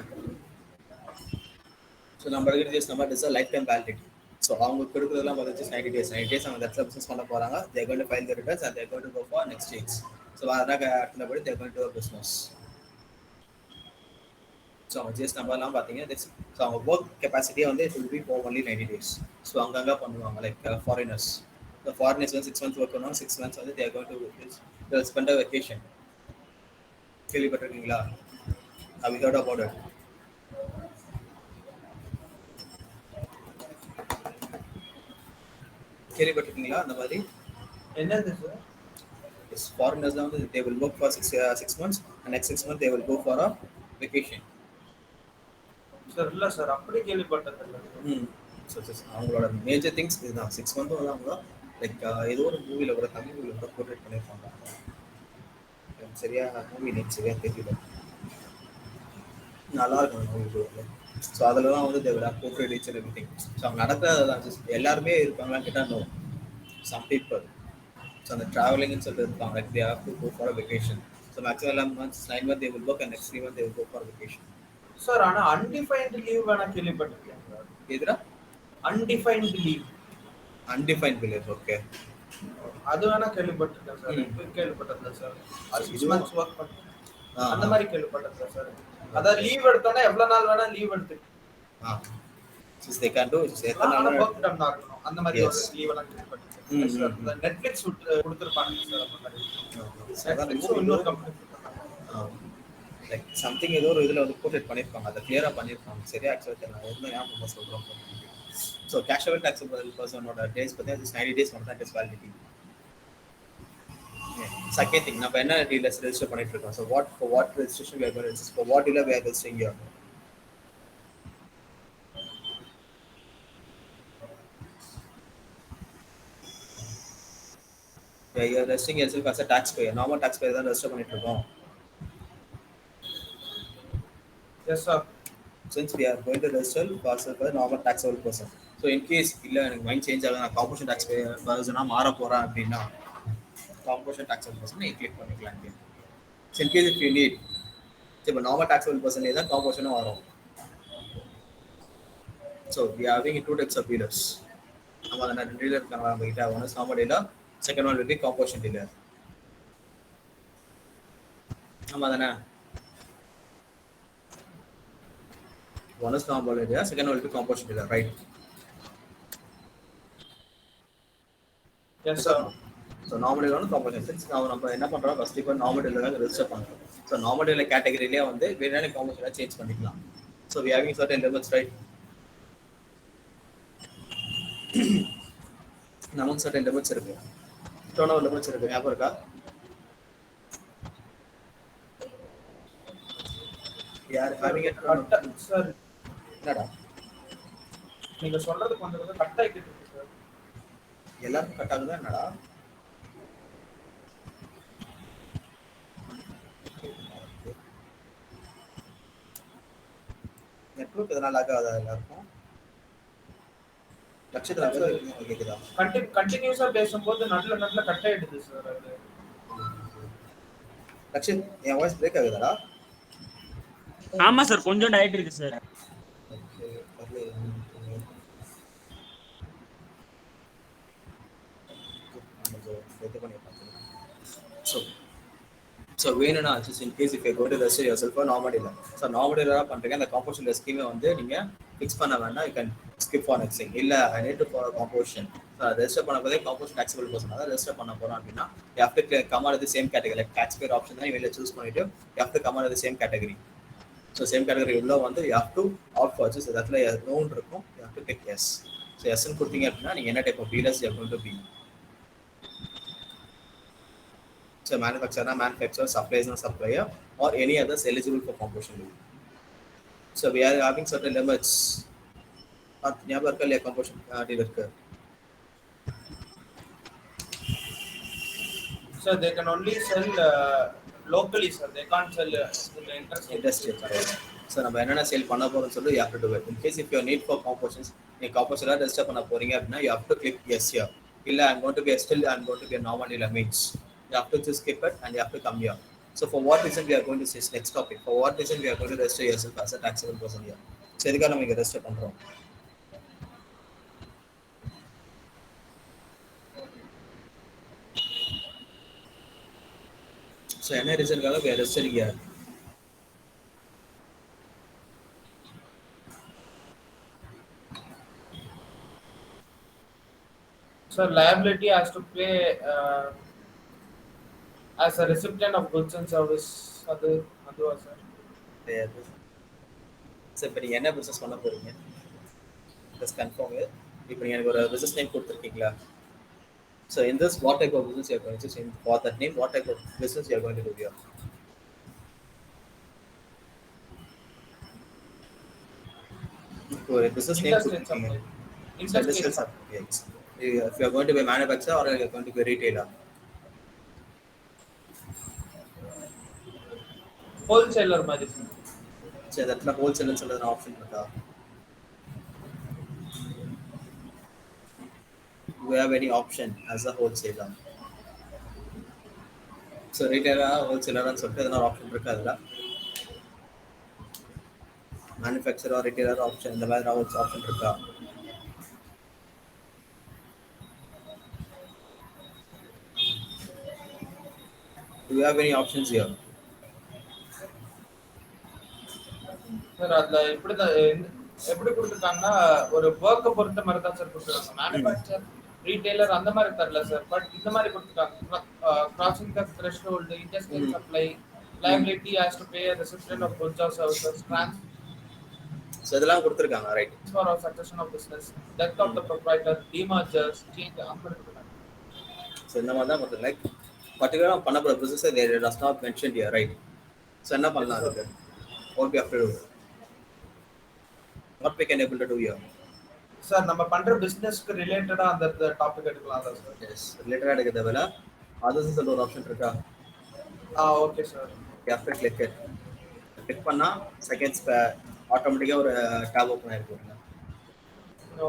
So நம்ம இருக்கிற GS number is a lifetime validity. So அவங்க கொடுக்குறதெல்லாம் பார்த்தா just 90 days அவங்க that's business பண்ண போறாங்க. They are going to file the returns and they are going to go for next stage. So அதாக அட்டனபடி they're going to business. So அவங்க GS நம்பர்லாம் பார்த்தீங்கன்னா ஸோ அவங்க ஒர்க் கெப்பாசிட்டியே வந்து it will be for only 90 days. So அங்கங்கே பண்ணுவாங்க லைக் ஃபாரினர்ஸ். இந்த ஃபாரினர்ஸ் வந்து 6 months ஒர்க் பண்ணுவாங்க. 6 months வந்து தேர் going to spend a vacation. கேள்விப்பட்டிருக்கீங்களா? Have you heard about it? கேள்விப்பட்டிருக்கீங்களா அந்த மாதிரி? என்னது sir? Yes, foreigners now they will work for 6 months and next 6 months they will go for a vacation. Sir இல்ல sir அப்படி கேள்விப்பட்டது இல்ல. ஸோ அவங்களோட மேஜர் திங்ஸ் இதுதான். 6 months வந்து அவங்க லைக் ஏதோ ஒரு மூவியில் கூட தமிழ் மூவியில் கூட போர்ட்ரேட் பண்ணியிருப்பாங்க. சரியா மூவி நேம் சரியா தெரியல, நல்லா இருக்கும் மூவி. ஸோ அதில் தான் வந்து தேவை portrait it's and everything. So அவங்க நடக்கிறது தான். எல்லாருமே இருப்பாங்களான்னு கேட்டால் நோ, சம் பீப்புள். ஸோ அந்த ட்ராவலிங்னு சொல்லிட்டு இருப்பாங்க like they have to go for vacation. So maximum 11 months 9 months they will work and next 3 months they will go for vacation. Sir ஆனா அன்டிஃபைன்ட் லீவ் வேணா கேள்விப்பட்டிருக்கேன் சார். எதுடா undefined leave? Undefined leave, okay. அது வேணா கேள்விப்பட்டிருக்கேன் sir. இப்போ கேள்விப்பட்டது sir. 6 months work பண்ணி அந்த மாதிரி கேள்விப்பட்டது சார். அத லீவ் எடுத்தோம்னா எவ்வளவு நாள் வேணா லீவ் எடுத்துக்கலாம். since they can do எத்தனை நாள் ஒர்க் டன் ஆகணும் அந்த மாதிரி ஒரு லீவ் எல்லாம் கேள்விப்பட்டிருக்கேன் சார். இந்த நெட்ஃபிளிக்ஸ் கொடுத்திருப்பாங்க சார் அந்த மாதிரி. நெட்ஃபிளிக்ஸ் இன்னொரு கம்பெனி லைக் சம்திங் ஏதோ ஒரு இதில் வந்து போர்ட்ரேட் பண்ணியிருப்பாங்க, அதை கிளியராக பண்ணியிருப்பாங்க. சரியா ஆக்சுவலாக நான் எதுவுமே ஞாபகம் சொல்கிறோம். ஸோ கேஷுவல் டாக்ஸபிள் பர்சனோட டேஸ் பார்த்தீங்கன்னா 90 days மட்டும் தான் டேஸ் வேலிடிட்டி. செகண்ட் திங், நம்ம என்ன டீலர்ஸ் ரெஜிஸ்டர் பண்ணிட்டு இருக்கோம். So what registration we are going to register for what dealer we are registering here. Yeah, you are registering yourself as a taxpayer. Normal taxpayer தான் register பண்ணிட்டு இருக்கோம். Yes sir. Since we are going to register for normal taxable person. So in case இல்ல எனக்கு mind change ஆகுது, நான் corporation tax பர்சனா மாற போறேன் அப்படின்னா கார்ப்பரேஷன் டாக்ஸபிள் பர்சன் நீ கிளிக் பண்ணிக்கலாம். So in case if you need இப்போ நார்மல் டாக்ஸபிள் பர்சன் தான் கார்ப்பரேஷனும் வரும். So we are having two types of dealers. நம்ம அந்த ரெண்டு டீலர் இருக்காங்க நம்ம கிட்ட. One is normal dealer, second one will be corporation dealer. ஆமா தானே? One is normal area, second one will be composition dealer, right? Yes sir. So normal dealer and composition. Since now நம்ம என்ன பண்றோம், first இப்போ normal dealer register பண்றோம். So normal dealer கேட்டகரியிலே வந்து வேணும்னா composition change பண்ணிக்கலாம். So we having certain limits, right? நமக்கு certain limits இருக்கு. turnover limits இருக்கு. ஞாபகம் இருக்கா? யார் having a சார் என்னடா நீங்க சொல்றது கொஞ்சம் கட் ஆயிட்டு இருக்கு சார். எல்லாரும் கட் ஆகுதா என்னடா? நெட்வொர்க் இதனால ஆகாதா எல்லாருக்கும்? லட்சத்துல கேக்குதா? கண்டினியூஸா பேசும்போது நல்ல கட் ஆயிடுது சார். அது லட்சம் என் வாய்ஸ் பிரேக் ஆகுதாடா? ஆமா சார், கொஞ்சம் டயட் இருக்கு சார். So வேணும்னா just in case if you go to register yourself for normal dealer. So normal dealer பண்றீங்க, அந்த composition scheme வந்து நீங்க fix பண்ண வேண்டாம். You can skip for next thing. இல்ல I need to follow composition. So register பண்ண composition taxable person அத register பண்ண போறோம் அப்படினா you have to come out of the same category. Like taxpayer option தான் இவங்க choose பண்ணிட்டு you have to come out of the same category. So same category உள்ள வந்து you have to opt for just அதுல known இருக்கும், you have to click yes. So yes ன்னு கொடுத்தீங்க அப்படினா நீங்க என்ன type of dealers you are going to be. So manufacturer, supplier, supplier, or any others eligible for composition deal. So we are having certain limits. यहाँ पर कल composition dealer कर. So they can only sell locally, sir. They can't sell in the industry. So நம்ம என்னென்ன sale பண்ண போறோம்னு சொல்லி you have to do it. In case if you need for compositions, நீ composition register பண்ண போறீங்க அப்படினா you have to click yes here. இல்ல I'm going to be a normal dealer means you have to just skip it and you have to come here. So for what reason we are going to say next topic? For what reason we are going to register yourself as a taxable person here? So எதுக்காக நம்ம இங்க register பண்றோம்? So என்ன ரீசனுக்காக we are registering here. So liability has to pay as a recipient of goods and service. அதுவா sir? So இப்போ நீங்கள் என்ன பிஸ்னஸ் பண்ண போகிறீங்க? Just confirm. இப்போ நீங்கள் எனக்கு ஒரு பிஸ்னஸ் நேம் கொடுத்துருக்கீங்களா? So in this what type of business you are going to say? For that name, what type of business you are going to do here? இப்போ ஒரு business name Industrial கொடுத்துருக்கீங்க. supply. So industrial supply. Yes. If you are going to be a manufacturer or you are going to be a retailer. Wholesaler மாதிரி. So இடத்துல ஹோல்சேல்னு சொல்லுற option இருக்கா? We have any option as a wholesaler. So ரீட்டைலரா ஹோல்சேலரான்னு சொல்லிட்டு எதனா option இருக்கு அதில்? மேனுஃபேக்சரர் ரிட்டெய்லர் ஆப்ஷன் இந்த மாதிரி ஆப்ஷன் இருக்கா? Do you have any options here? Sir அதுல எப்படி கொடுத்துருக்காங்கன்னா ஒரு ஒர்க்கை பொறுத்த மாதிரி தான் சார் கொடுத்துருக்காங்க. மேனுஃபேக்சர் ரீட்டைலர் அந்த மாதிரி தரல சார். பட் இந்த மாதிரி கொடுத்துருக்காங்க. Crossing the threshold, industrial supply, liability has to pay a recipient of goods or services, so இதெல்லாம் கொடுத்துருக்காங்க, right? transfer or succession of business, death of the proprietor, demergers, change அந்த மாதிரி கொடுத்துருக்காங்க. ஸோ இந்த மாதிரி தான் கொடுத்து லைக் பர்டிகுலராக பண்ண போகிற business does not mention here, right? So என்ன பண்ணலாம் அதுக்கு? What we have to do? What we can able to do here? Sir நம்ம பண்ற பிசினஸ்க்கு ரிலேட்டடா அந்த டாபிக் எடுக்கலாம் தான் சார். எஸ், ரிலேட்டடாக எடுக்க தேவையில்ல. அதர்ஸ் சொல்ல ஒரு ஆப்ஷன் இருக்கா? Okay sir. ஆஃப்டர் கிளிக் பண்ணால் செகண்ட்ஸ் ஆட்டோமேட்டிக்காக ஒரு டேப் ஓப்பன் ஆகிருக்குங்க.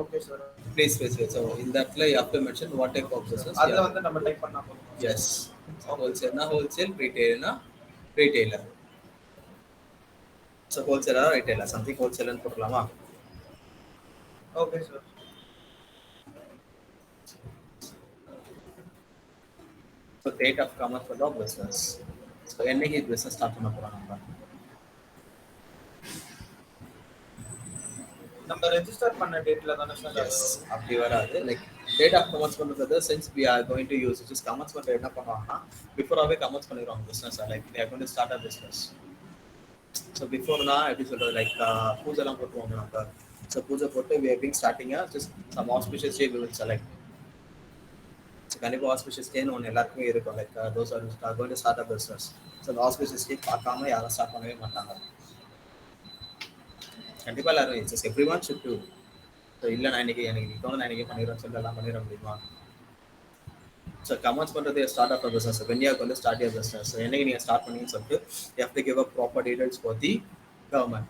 Okay sir. ப்ளீஸ் ஸோ இந்த இடத்துல you have to mention what type of business. அதுல வந்து நம்ம டைப் பண்ணா போதும். எஸ், ஹோல்சேல்னா ஹோல்சேல், ரீட்டைல்னா ரீட்டைலர். ஸோ ஹோல்சேலா ரீட்டைலர் சம்திங் ஹோல்சேலர்னு போடலாமா? Okay sir. So date of commerce பண்ண பிஸ்னஸ். ஸோ என்னைக்கு பிஸ்னஸ் ஸ்டார்ட் பண்ண போகிறோம் நம்ம ரெஜிஸ்டர் பண்ண டேட்ல தானே சார்? எஸ், அப்படி வராது. லைக் டேட் ஆஃப் கமர்ஸ் பண்ணுறது since we are going to use it is commerce பண்ணுறது என்ன பண்ணுவாங்கன்னா பிஃபோராகவே கமர்ஸ் பண்ணிடுவாங்க business. Like we are going to start a business. So பிஃபோர்னா எப்படி சொல்கிறது, லைக் பூஜைலாம் போட்டுருவாங்க நம்ம. ஸோ பூஜை போட்டு வி ஆர் பீங் ஸ்டார்டிங்காக just some auspicious day we will select. So கண்டிப்பாக ஆஸ்பிஷியஸ் டேன்னு ஒன்று எல்லாருக்குமே இருக்கும். Like those are going to start a business. So அந்த ஆஸ்பிஷியஸ் டே பார்க்காம யாரும் ஸ்டார்ட் பண்ணவே மாட்டாங்க. கண்டிப்பாக எல்லாரும் it's every one should do. So இல்லை நான் இன்னைக்கு எனக்கு தோணும் நான் இன்னைக்கு பண்ணிடுறேன் சொல்லி எல்லாம் பண்ணிட முடியுமா? ஸோ கமர்ஸ் பண்ணுறது ஸ்டார்ட் ஆஃப் பிஸ்னஸ். வெண்டியாவுக்கு வந்து ஸ்டார்ட் யர் பிஸ்னஸ். என்னைக்கு நீங்கள் ஸ்டார்ட் பண்ணீங்கன்னு சொல்லிட்டு you have to give a proper details for the government.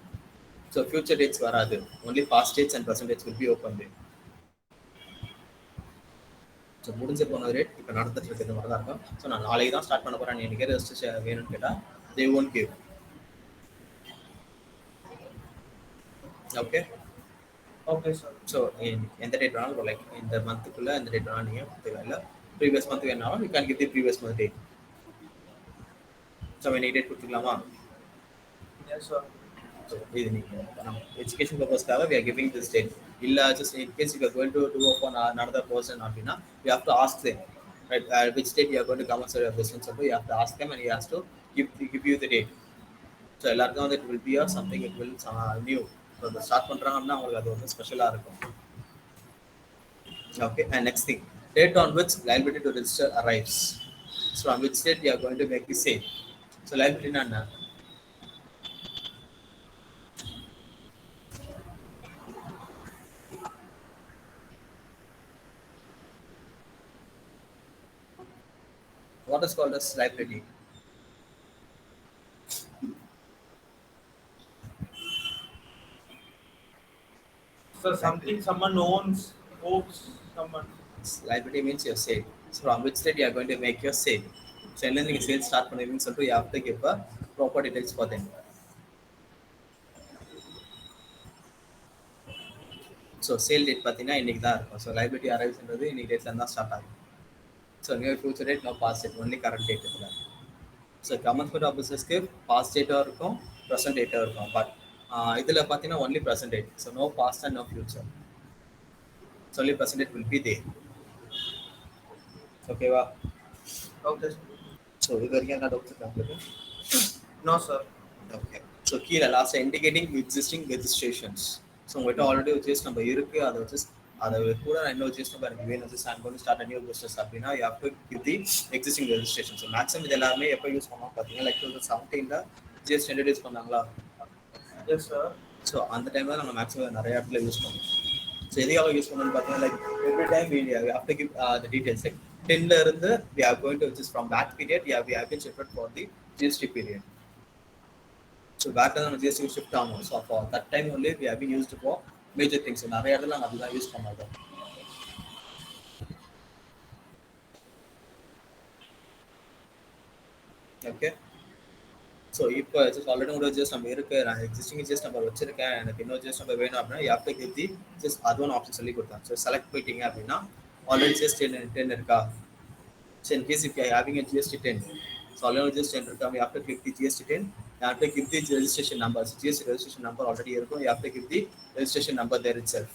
So future dates வராது. Only past dates and present dates will be opened. So முடிஞ்ச போன rate இப்போ நடந்துட்டு இருக்கிறது மாதிரி தான் இருக்கும். ஸோ நான் நாளைக்கு தான் ஸ்டார்ட் பண்ண போகிறேன், எனக்கு ரெஜிஸ்ட்ரேஷன் வேணும்னு கேட்டால் they won't give. Okay okay sir. So எந்த டேட் வேணாலும் லைக் இந்த மந்த்துக்குள்ளே எந்த டேட் வேணாலும் நீங்கள் கொடுத்துக்கலாம். இல்லை ப்ரீவியஸ் மந்த் வேணாலும் you can give the previous month date. So any date கொடுத்துக்கலாமா? Yes sir. ஸோ இது நீங்கள் நம்ம எஜுகேஷன் பர்பஸ்க்காக we are giving this date. இல்லை just in case you are going to do upon another person அப்படின்னா you have to ask them, right, which date you are going to come and start your business. So you have to ask them and he has to give you the date. So எல்லாருக்கும் வந்து it will be something it will new. So அதை start பண்ணுறாங்கன்னா அவங்களுக்கு அது வந்து ஸ்பெஷலாக இருக்கும். Okay, and next thing, date on which liability to register arrives. So on which date you are going to make the sale. So liability na enna? What is called as liability? So something someone owes someone. Liability means your sale. So on which date you are going to make your sale. So when you sale start பண்ணீங்கன்னு சொல்லிட்டு you have to give a proper details for them. So sale date பார்த்தீங்கன்னா இன்னைக்கு தான் இருக்கும். So liability arrivesன்றது இன்னைக்கு டேட்ல தான் start ஆகும். So near future date, no past date, only current date. So கமெண்ட்மெண்ட் ஆஃபீஸர்ஸ்க்கு பாஸ்ட் டேட்டாக இருக்கும், ப்ரெசன்ட் டேட்டாக இருக்கும். பட் இதில் பார்த்தீங்கன்னா only present date. So no past and no future. So only present date will be there. ஓகேவா? ஓகே. ஸோ இது வரைக்கும் என்ன டவுட்ஸ் இருக்கா உங்களுக்கு? No sir. ஓகே. ஸோ கீழே last indicating existing registrations. So உங்கள்கிட்ட ஆல்ரெடி ஜிஎஸ் நம்பர் இருக்குது, அதை வச்சு அதை கூட இன்னொரு ஜிஎஸ் நம்பர் எனக்கு வேணும், just I'm going to start a new business அப்படின்னா you have to give the existing registration. So maximum இது எல்லாமே எப்போ யூஸ் பண்ணோம் பார்த்தீங்கன்னா லைக் 2017 ஜிஎஸ்டி இன்ட்ரடியூஸ் பண்ணாங்களா? Yes sir. ஸோ அந்த டைமில் நாங்கள் மேக்ஸிமம் நிறைய இடத்துல யூஸ் பண்ணுவோம். ஸோ எதுக்காக யூஸ் பண்ணணும்னு பார்த்தீங்கன்னா like every time we have to give the details like 10ல இருந்து we are going to which is from that period we have been shifted for the GST period. So back then GST shift ஆகும். So for that time only we have been used for major things. So நிறைய இடத்துல நாங்கள் அதுதான் use பண்ணோம். Okay. So இப்போ already உங்களோட GS number இருக்கு, நான் எக்ஸிஸ்டிங் ஜிஎஸ் நம்பர் வச்சிருக்கேன், எனக்கு இன்னொரு ஜிஎஸ் நம்பர் வேணும் அப்படின்னா you have to give the just அது ஒன்று ஆப்ஷன் சொல்லி கொடுத்தாங்க. ஸோ செலக்ட் போயிட்டீங்க அப்படின்னா ஆல்ரெடி ஜிஎஸ்டி 10 இருக்கா? So in case if you are having a GST 10, so already GST 10 you have to click the GST 10, you have to give the registration number. So GST registration number already here, you have to give the registration number there itself.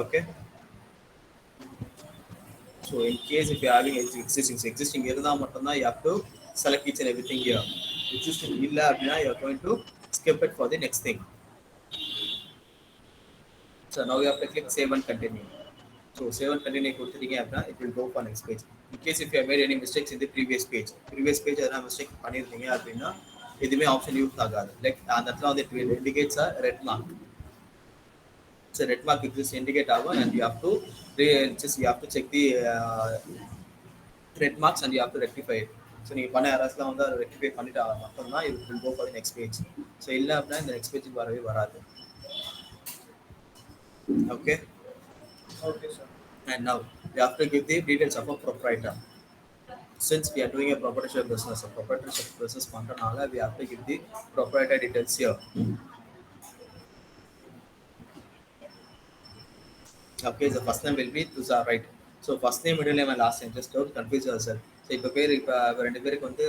Okay. So in case if you are having existing irundha mattumda you have to select each and everything here. Existing illa appadina you are going to skip it for the next thing. So now you have to click save and continue. So save and continue கொடுத்துட்டீங்க அப்படின்னா it will go for next page. In case if you have made any mistakes in the previous page எதனா mistake பண்ணியிருந்தீங்க அப்படின்னா எதுவுமே option use ஆகாது. Like அந்த இடத்துல வந்து it indicates a red mark. So red mark exists indicate ஆகும் and you have to check the red marks and you have to rectify it. So நீங்க பண்ண எரர்ஸ்லாம் வந்து அதை ரெக்டிஃபை பண்ணிட்டா மட்டும்தான் it will go for the next page. So இல்லை அப்படின்னா இந்த next page வரவே வராது. Okay. Okay sir. And now you have to give the details of a proprietor. Since we are doing a proprietorship business பண்றனால we have to give the proprietor details here. Okay, the first name will be Tushar, right? So first name, middle name and last name, just don't confuse yourself. So இப்போ ரெண்டு பேருக்கு வந்து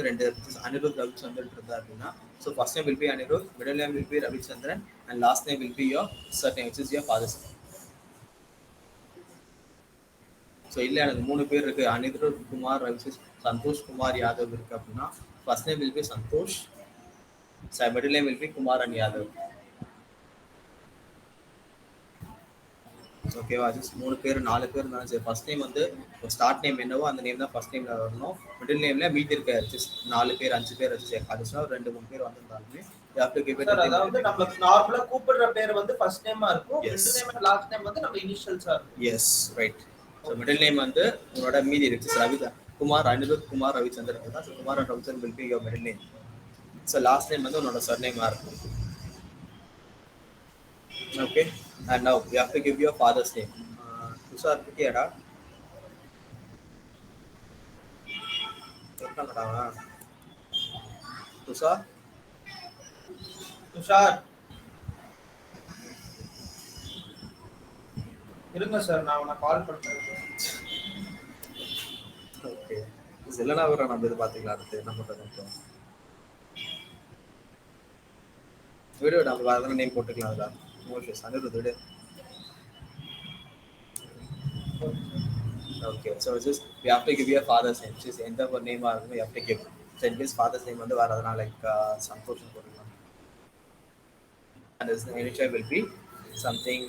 அனிருத் ரவிச்சந்திரன் இருந்தா அப்படின்னா so first name will be Anirudh, middle name will be Ravichandran and last name will be your surname, which is your father's name. So இல்ல எனக்கு மூணு பேர் இருக்கு, அனிருத் குமார் சந்தோஷ் குமார் யாதவ் இருக்கு அப்படின்னா first name will be Santosh, middle name will be Kumar and Yadav. ஓகேவா? Just மூணு பேர் 4 பேர் இருந்தாலும் சரி, ஃபர்ஸ்ட் நேம் வந்து ஸ்டார்ட் நேம் என்னவோ அந்த நேம் தான் ஃபர்ஸ்ட் நேம்ல வரணும். மிடில் நேம்ல மீதி இருக்க ஜஸ்ட் 4 பேர் 5 பேர் வச்சு சேர்க்காதுன்னா 2-3 பேர் வந்திருந்தாலுமே you have to give it. அதாவது நமக்கு நார்மலா கூப்பிடுற பேர் வந்து ஃபர்ஸ்ட் நேமா இருக்கும், middle name and last name வந்து நம்ம இனிஷியல்ஸா இருக்கும். S right. So middle name வந்து உங்களோட மீதி இருக்கு குமார் அனிருத் குமார் ரவிச்சந்திரன் தான். So Kumar and Ravichandran will be your middle name. So last name வந்து உன்னோட சர்நேமா இருக்கும். Okay, and now you have to give your father's name. Tushar இருக்கேடா? இருக்காங்கடா துஷார்? துஷார் இருங்க சார், நான் உனக்கு கால் பண்றேன். ஓகே, இல்லைனா அவரை நம்ம இது பார்த்துக்கலாம். அடுத்து என்ன பண்ணுறது வீடியோ நம்ம அதெல்லாம் நேம் போட்டுக்கலாம். அதான் அனிருத் விடு. Okay, so it's just we have to give you a father's name. Just end up a name or you have to give. So in this father's name வந்து வரதுனா like Santosh போட்டுக்கலாம். And his initial will be something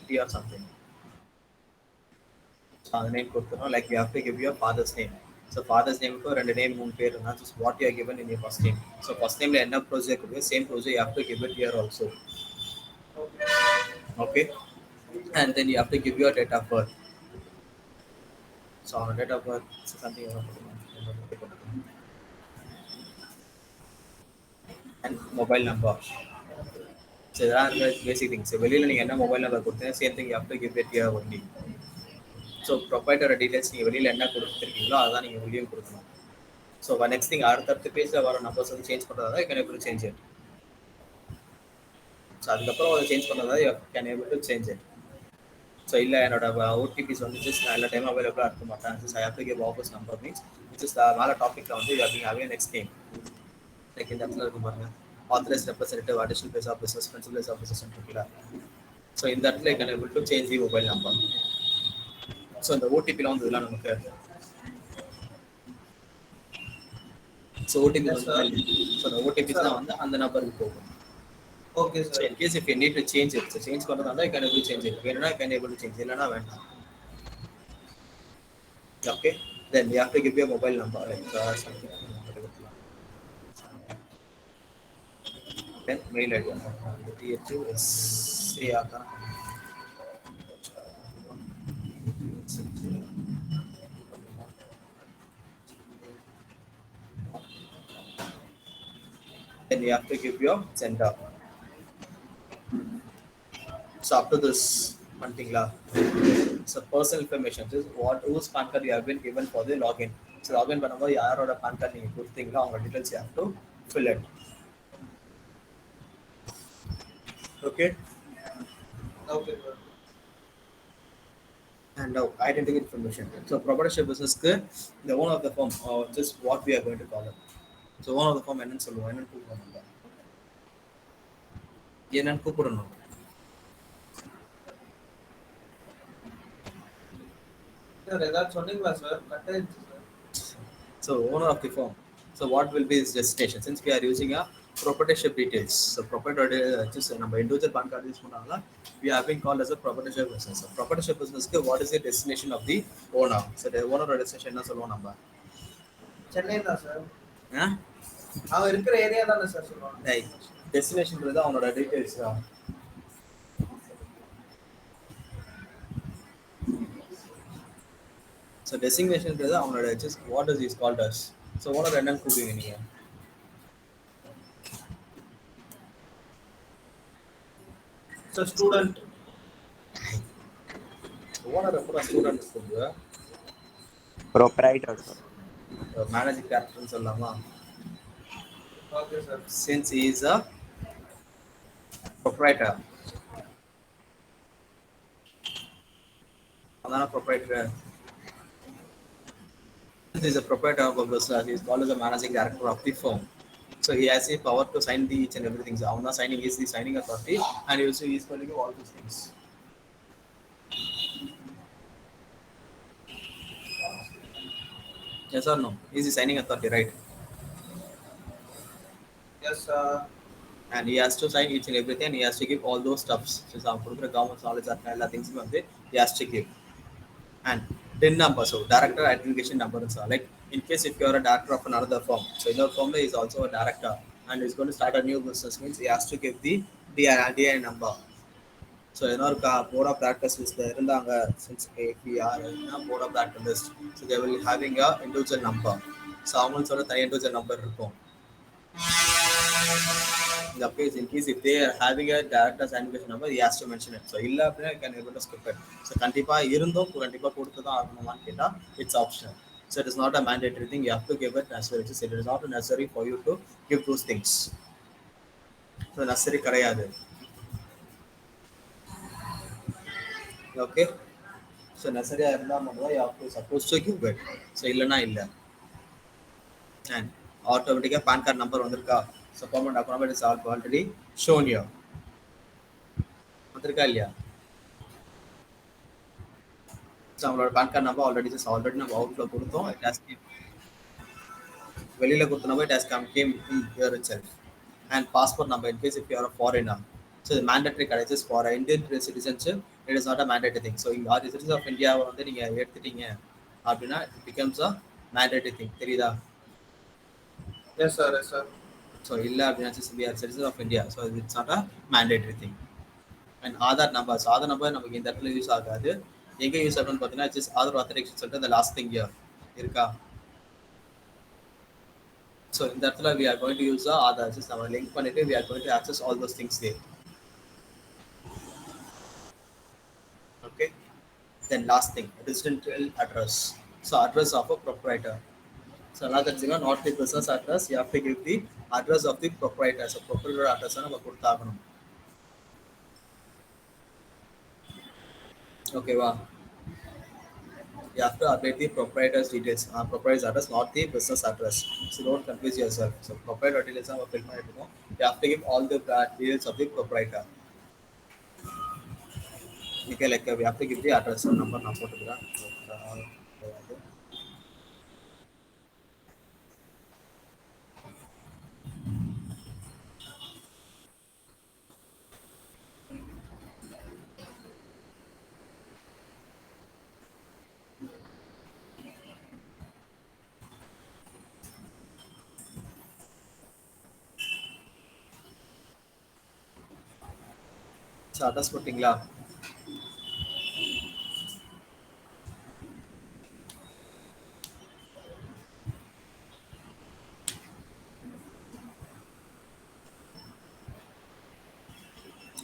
T or something. So the name கொடுத்தோம் like we have to give you a father's name. So father's name க்கு ரெண்டு name மூணு பேர் இருந்தா just what you are given in your first name. So first nameல என்ன procedure கொடுங்க, same procedure you have to give it here also. Okay, and then you have to give your date of birth. So on date of birth something and mobile number. So there are basic things. So வெளியில நீங்க என்ன mobile number கொடுத்தீங்க same thing you have to give it here only. So proprietor details நீங்க வெளியில என்ன கொடுத்திருக்கீங்களோ அதான் நீங்க வெளியும் கொடுக்கணும். So next thing அடுத்த பேஜ்ல வர நம்பர்ஸ் வந்து சேஞ்ச் பண்றதா you can able to change it. So அதுக்கப்புறம் அதை சேஞ்ச் பண்ணதா you can able to change it. So இல்லை என்னோட ஓடிபிஸ் வந்து ஜஸ்ட் எல்லா டைம் அவைலபிளாக இருக்க மாட்டேன். Just I have to give offers number means just மேலே டாப்பிக்கில் வந்து அப்படியே நெக்ஸ்ட் டைம் லைக் இந்த இடத்துல இருக்கும் பாருங்க, authorised representative additional place of business principal place of business இருக்குல்ல. ஸோ இந்த இடத்துல can able to change the mobile number. So இந்த ஓடிபிலாம் வந்து இதெல்லாம் நமக்கு ஸோ ஓடிபி ஸோ அந்த ஓடிபிஸ் தான் வந்து அந்த நம்பருக்கு போகும். Okay So sir. in case if you need to change it, so change பண்ணறதா you can able to change it. வேணும்னா you can able to change, இல்லனா வேண்டாம். Okay, then you have to give your mobile number like something. Then mail ID. THUS आका. Then you have to give your sender. So after this one thing la, so personal information is what whose PAN card you have been given for the login. So login பண்ணும்போது யாரோட PAN card நீங்க கொடுத்தீங்களோ அவங்க details you have to fill it. Okay. Okay sir. And now identity information. So proprietorship business க்கு the owner of the firm or just what we are going to call it. So owner of the firm என்னன்னு சொல்லுவோம், என்னன்னு கூப்பிடணும் நம்ம. என்னன்னு கூப்பிடணும். Sir ஏதாவது சொன்னீங்களா சார்? கட் ஆயிடுச்சு sir. So owner of the firm. So what will be his destination? Since we are using a proprietorship details. So proprietorship just நம்ம individual PAN card யூஸ் பண்ணாங்களா, we have been called as a proprietorship business. So proprietorship business க்கு what is the destination of the owner? So the owner destination என்ன சொல்லுவோம் நம்ம? சென்னை தான் sir. ஆ? அவன் இருக்கிற area தானே சார் சொல்லுவாங்க. Right. Destination ன்றது அவனோட டீடைல்ஸ் தான். So designation ன்றது அவனோட just what is he called as. So owner என்னன்னு கூப்பிடுவீங்க நீங்க? Sir student. owner எப்போ ஸ்டூடண்ட் கூப்பிடுவா? proprietor sir. மேனேஜிங் டைரக்டர்னு சொல்லலாமா? Okay sir. Since he is a proprietor. அதான proprietor. Since he is a proprietor of a business, he is called as a managing director of the firm. So he has the power to sign the each and everything. So அவன் தான் signing is the signing authority and he is going to do all these things. Yes or no? He is the signing authority, right? Yes sir. And he has to sign each and everything and he has to give all those stuffs. So some கொடுக்குற government knowledge and எல்லா things வந்து he has to give. And DIN number, so director identification number is like in case if you are a director of another firm, so in your firm is also a director and is going to start a new business means he has to give the DI number. So in our board of directors is there இருந்தாங்க since we are in board of directors list, so they will having a individual number. So அவங்களோட தனி individual number இருக்கும். In the case, in case if they are having a director's identification number, he has to mention it. So illa appadina you can able to skip it. So kandipa irundom kandipa koduthu dhaan aaganumanu ketta, it's optional. So it is not a mandatory thing, you have to give it necessary. It is not necessary for you to give those things. So necessary kadayadu. Okay, so necessary irundha madha you have to supposed to give it. So illana illa. And automatically PAN card number vandirukka. So permanent account is already shown here. vandirukka illaya? So our PAN card number already நம்ம outflow கொடுத்தோம். It has came வெளியில கொடுத்தோம். It has came in here itself. And passport number in case if you are a foreigner. So the mandatory card is for Indian citizenship. It is not a mandatory thing. So you are the citizen of India வந்து நீங்க எடுத்துட்டீங்க அப்படினா it becomes a mandatory thing. தெரியுதா? Yes sir. Yes sir. So illa அப்படினா we are citizens of India, so it's not a mandatory thing. And Aadhaar number, so Aadhaar number நமக்கு இந்த இடத்துல use ஆகாது. எங்க யூஸ் ஆகும்னு பார்த்தீங்கன்னா just Aadhaar authentication சொல்லிட்டு the last thing here இருக்கா. So இந்த இடத்துல we are going to use the Aadhaar, just நம்ம லிங்க் பண்ணிட்டு we are going to access all those things there. Okay, then last thing, residential address. So address of a proprietor. So another thing, not the business address, you have to give the address of the proprietor. So proprietor address நம்ம கொடுத்தாகணும். Okay, wow. You have to update the proprietor's details. Proprietor's address, not the business address. So don't confuse yourself. So proprietor details are fill பண்ணிட்டு இருக்கோம். You have to give all the details of the proprietor. Okay, like we have to give the address and number நான் போட்டுக்கிறேன். So address போட்டிங்களா?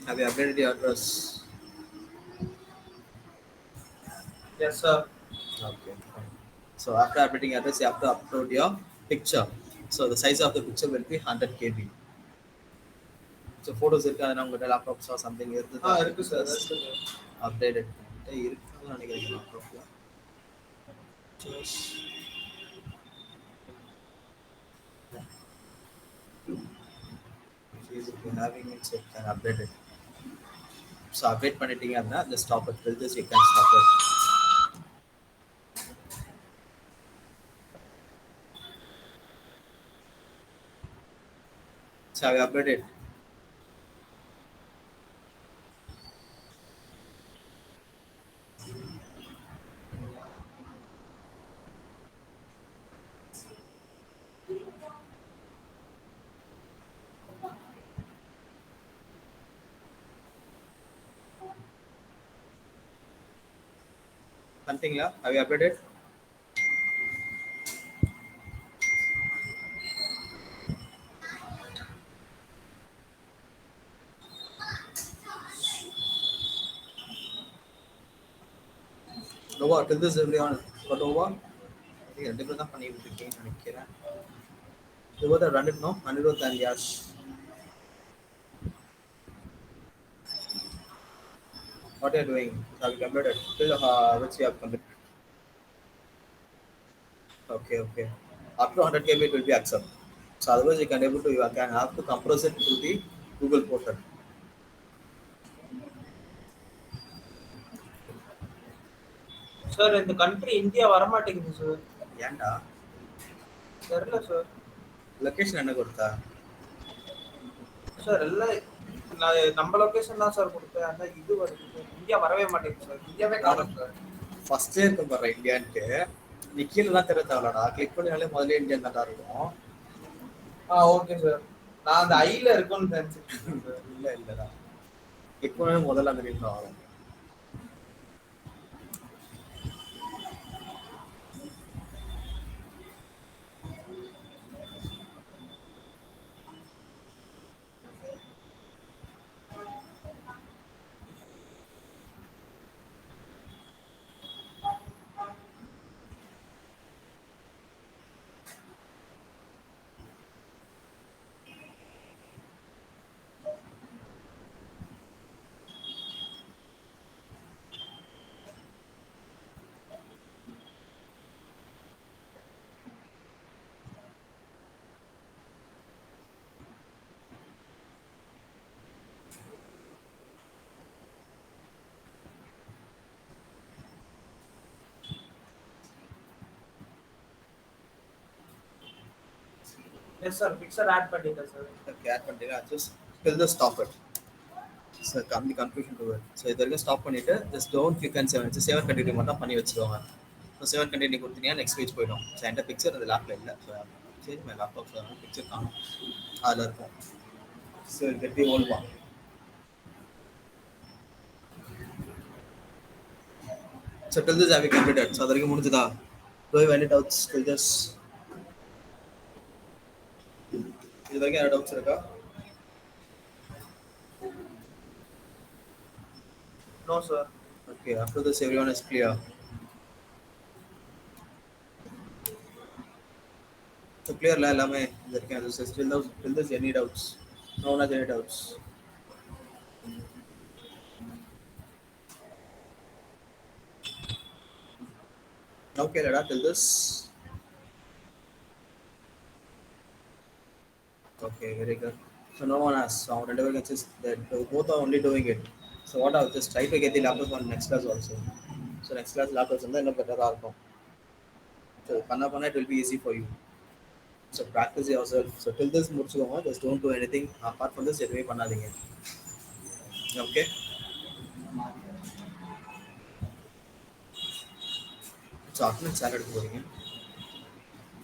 Have you updated the address? Yes, sir. Okay, fine. So after updating address, you have to upload your picture. So the size of the picture will be 100 KB. So photos இருக்கா உங்கள்கிட்ட laptops or something இருக்கு sir. Updated இருக்குன்னு நினைக்கிறேன் லேப்டாப்ல. If you're having it, so you can update it. So update பண்ணிட்டீங்க அப்படின்னா just stop it. Till this you can stop it. So have you updated? பண்ணிட்டீங்களா? Have you updated? Nova, till this everyone got Nova? I think ரெண்டு பேர் தான் பண்ணிட்டு இருக்கீங்கன்னு நினைக்கிறேன். You both have run it, no? Anirudh and Yash. What are you doing? Have you completed? Till which you have completed? Okay, okay. Up to 100 KB it will be accepted. So otherwise you can able to you can have to compress it to the Google portal. Sir இந்த country India வர மாட்டேங்குது sir. ஏன்டா? தெரியல sir. Location என்ன கொடுத்தா? Sir எல்லாம் நான் நம்ம லொகேஷன் தான் சார் கொடுத்தேன். ஆனா இது வருது சார். இந்தியா வரவே மாட்டேங்குது சார். இந்தியாவே காணோம் சார். ஃபர்ஸ்டே இருக்கும் பாரு இந்தியான்ட்டு. நீ கீழே தான் தெரிய தேவையில்லடா. கிளிக் பண்ணாலே முதல்ல இந்தியன் தான் இருக்கும். Okay sir. நான் அந்த ஐல இருக்கும்னு நினைச்சிட்டேன் சார். இல்லடா. கிளிக் பண்ணாலே முதல்ல அந்த லிங்க் வரும். எஸ் சார் பிக்சர் ஆட் பண்ணிட்டேன் சார். Okay, add பண்ணிட்டீங்க. Just till the stop it. So come the conclusion to it. So இது வரைக்கும் ஸ்டாப் பண்ணிட்டு just don't click on 7. So 7 continue மட்டும் பண்ணி வச்சுக்கோங்க. So 7 கண்டினியூ கொடுத்தீங்கன்னா நெக்ஸ்ட் பேஜ் போயிடும். So என்கிட்ட பிக்சர் அந்த லேப்ல இல்லை. ஸோ சரி மை லேப்டாப் பிக்சர் காணும் அதில் இருக்கும். So get the old one. So till this have you completed? So அது வரைக்கும் முடிஞ்சுதா? Do you have any doubts till this? இது வரைக்கும் என்ன டவுட்ஸ் இருக்கா? No sir. Okay, after this everyone is clear. So clear la எல்லாமே இது வரைக்கும் அது still this any doubts? No one has any doubts. okay, Lada, till this? Okay, very good. So no one has found, and everyone just that both are only doing it. So what I'll just try to get the laptops on next class also. So next class laptops and then better இருக்கும். So பண்ண it will be easy for you. So practice yourself. So till this முடிச்சுக்கோங்க. Just don't do anything. Apart from this, எதுவுமே பண்ணாதீங்க. Okay? So attendance யார் எடுக்க போறீங்க?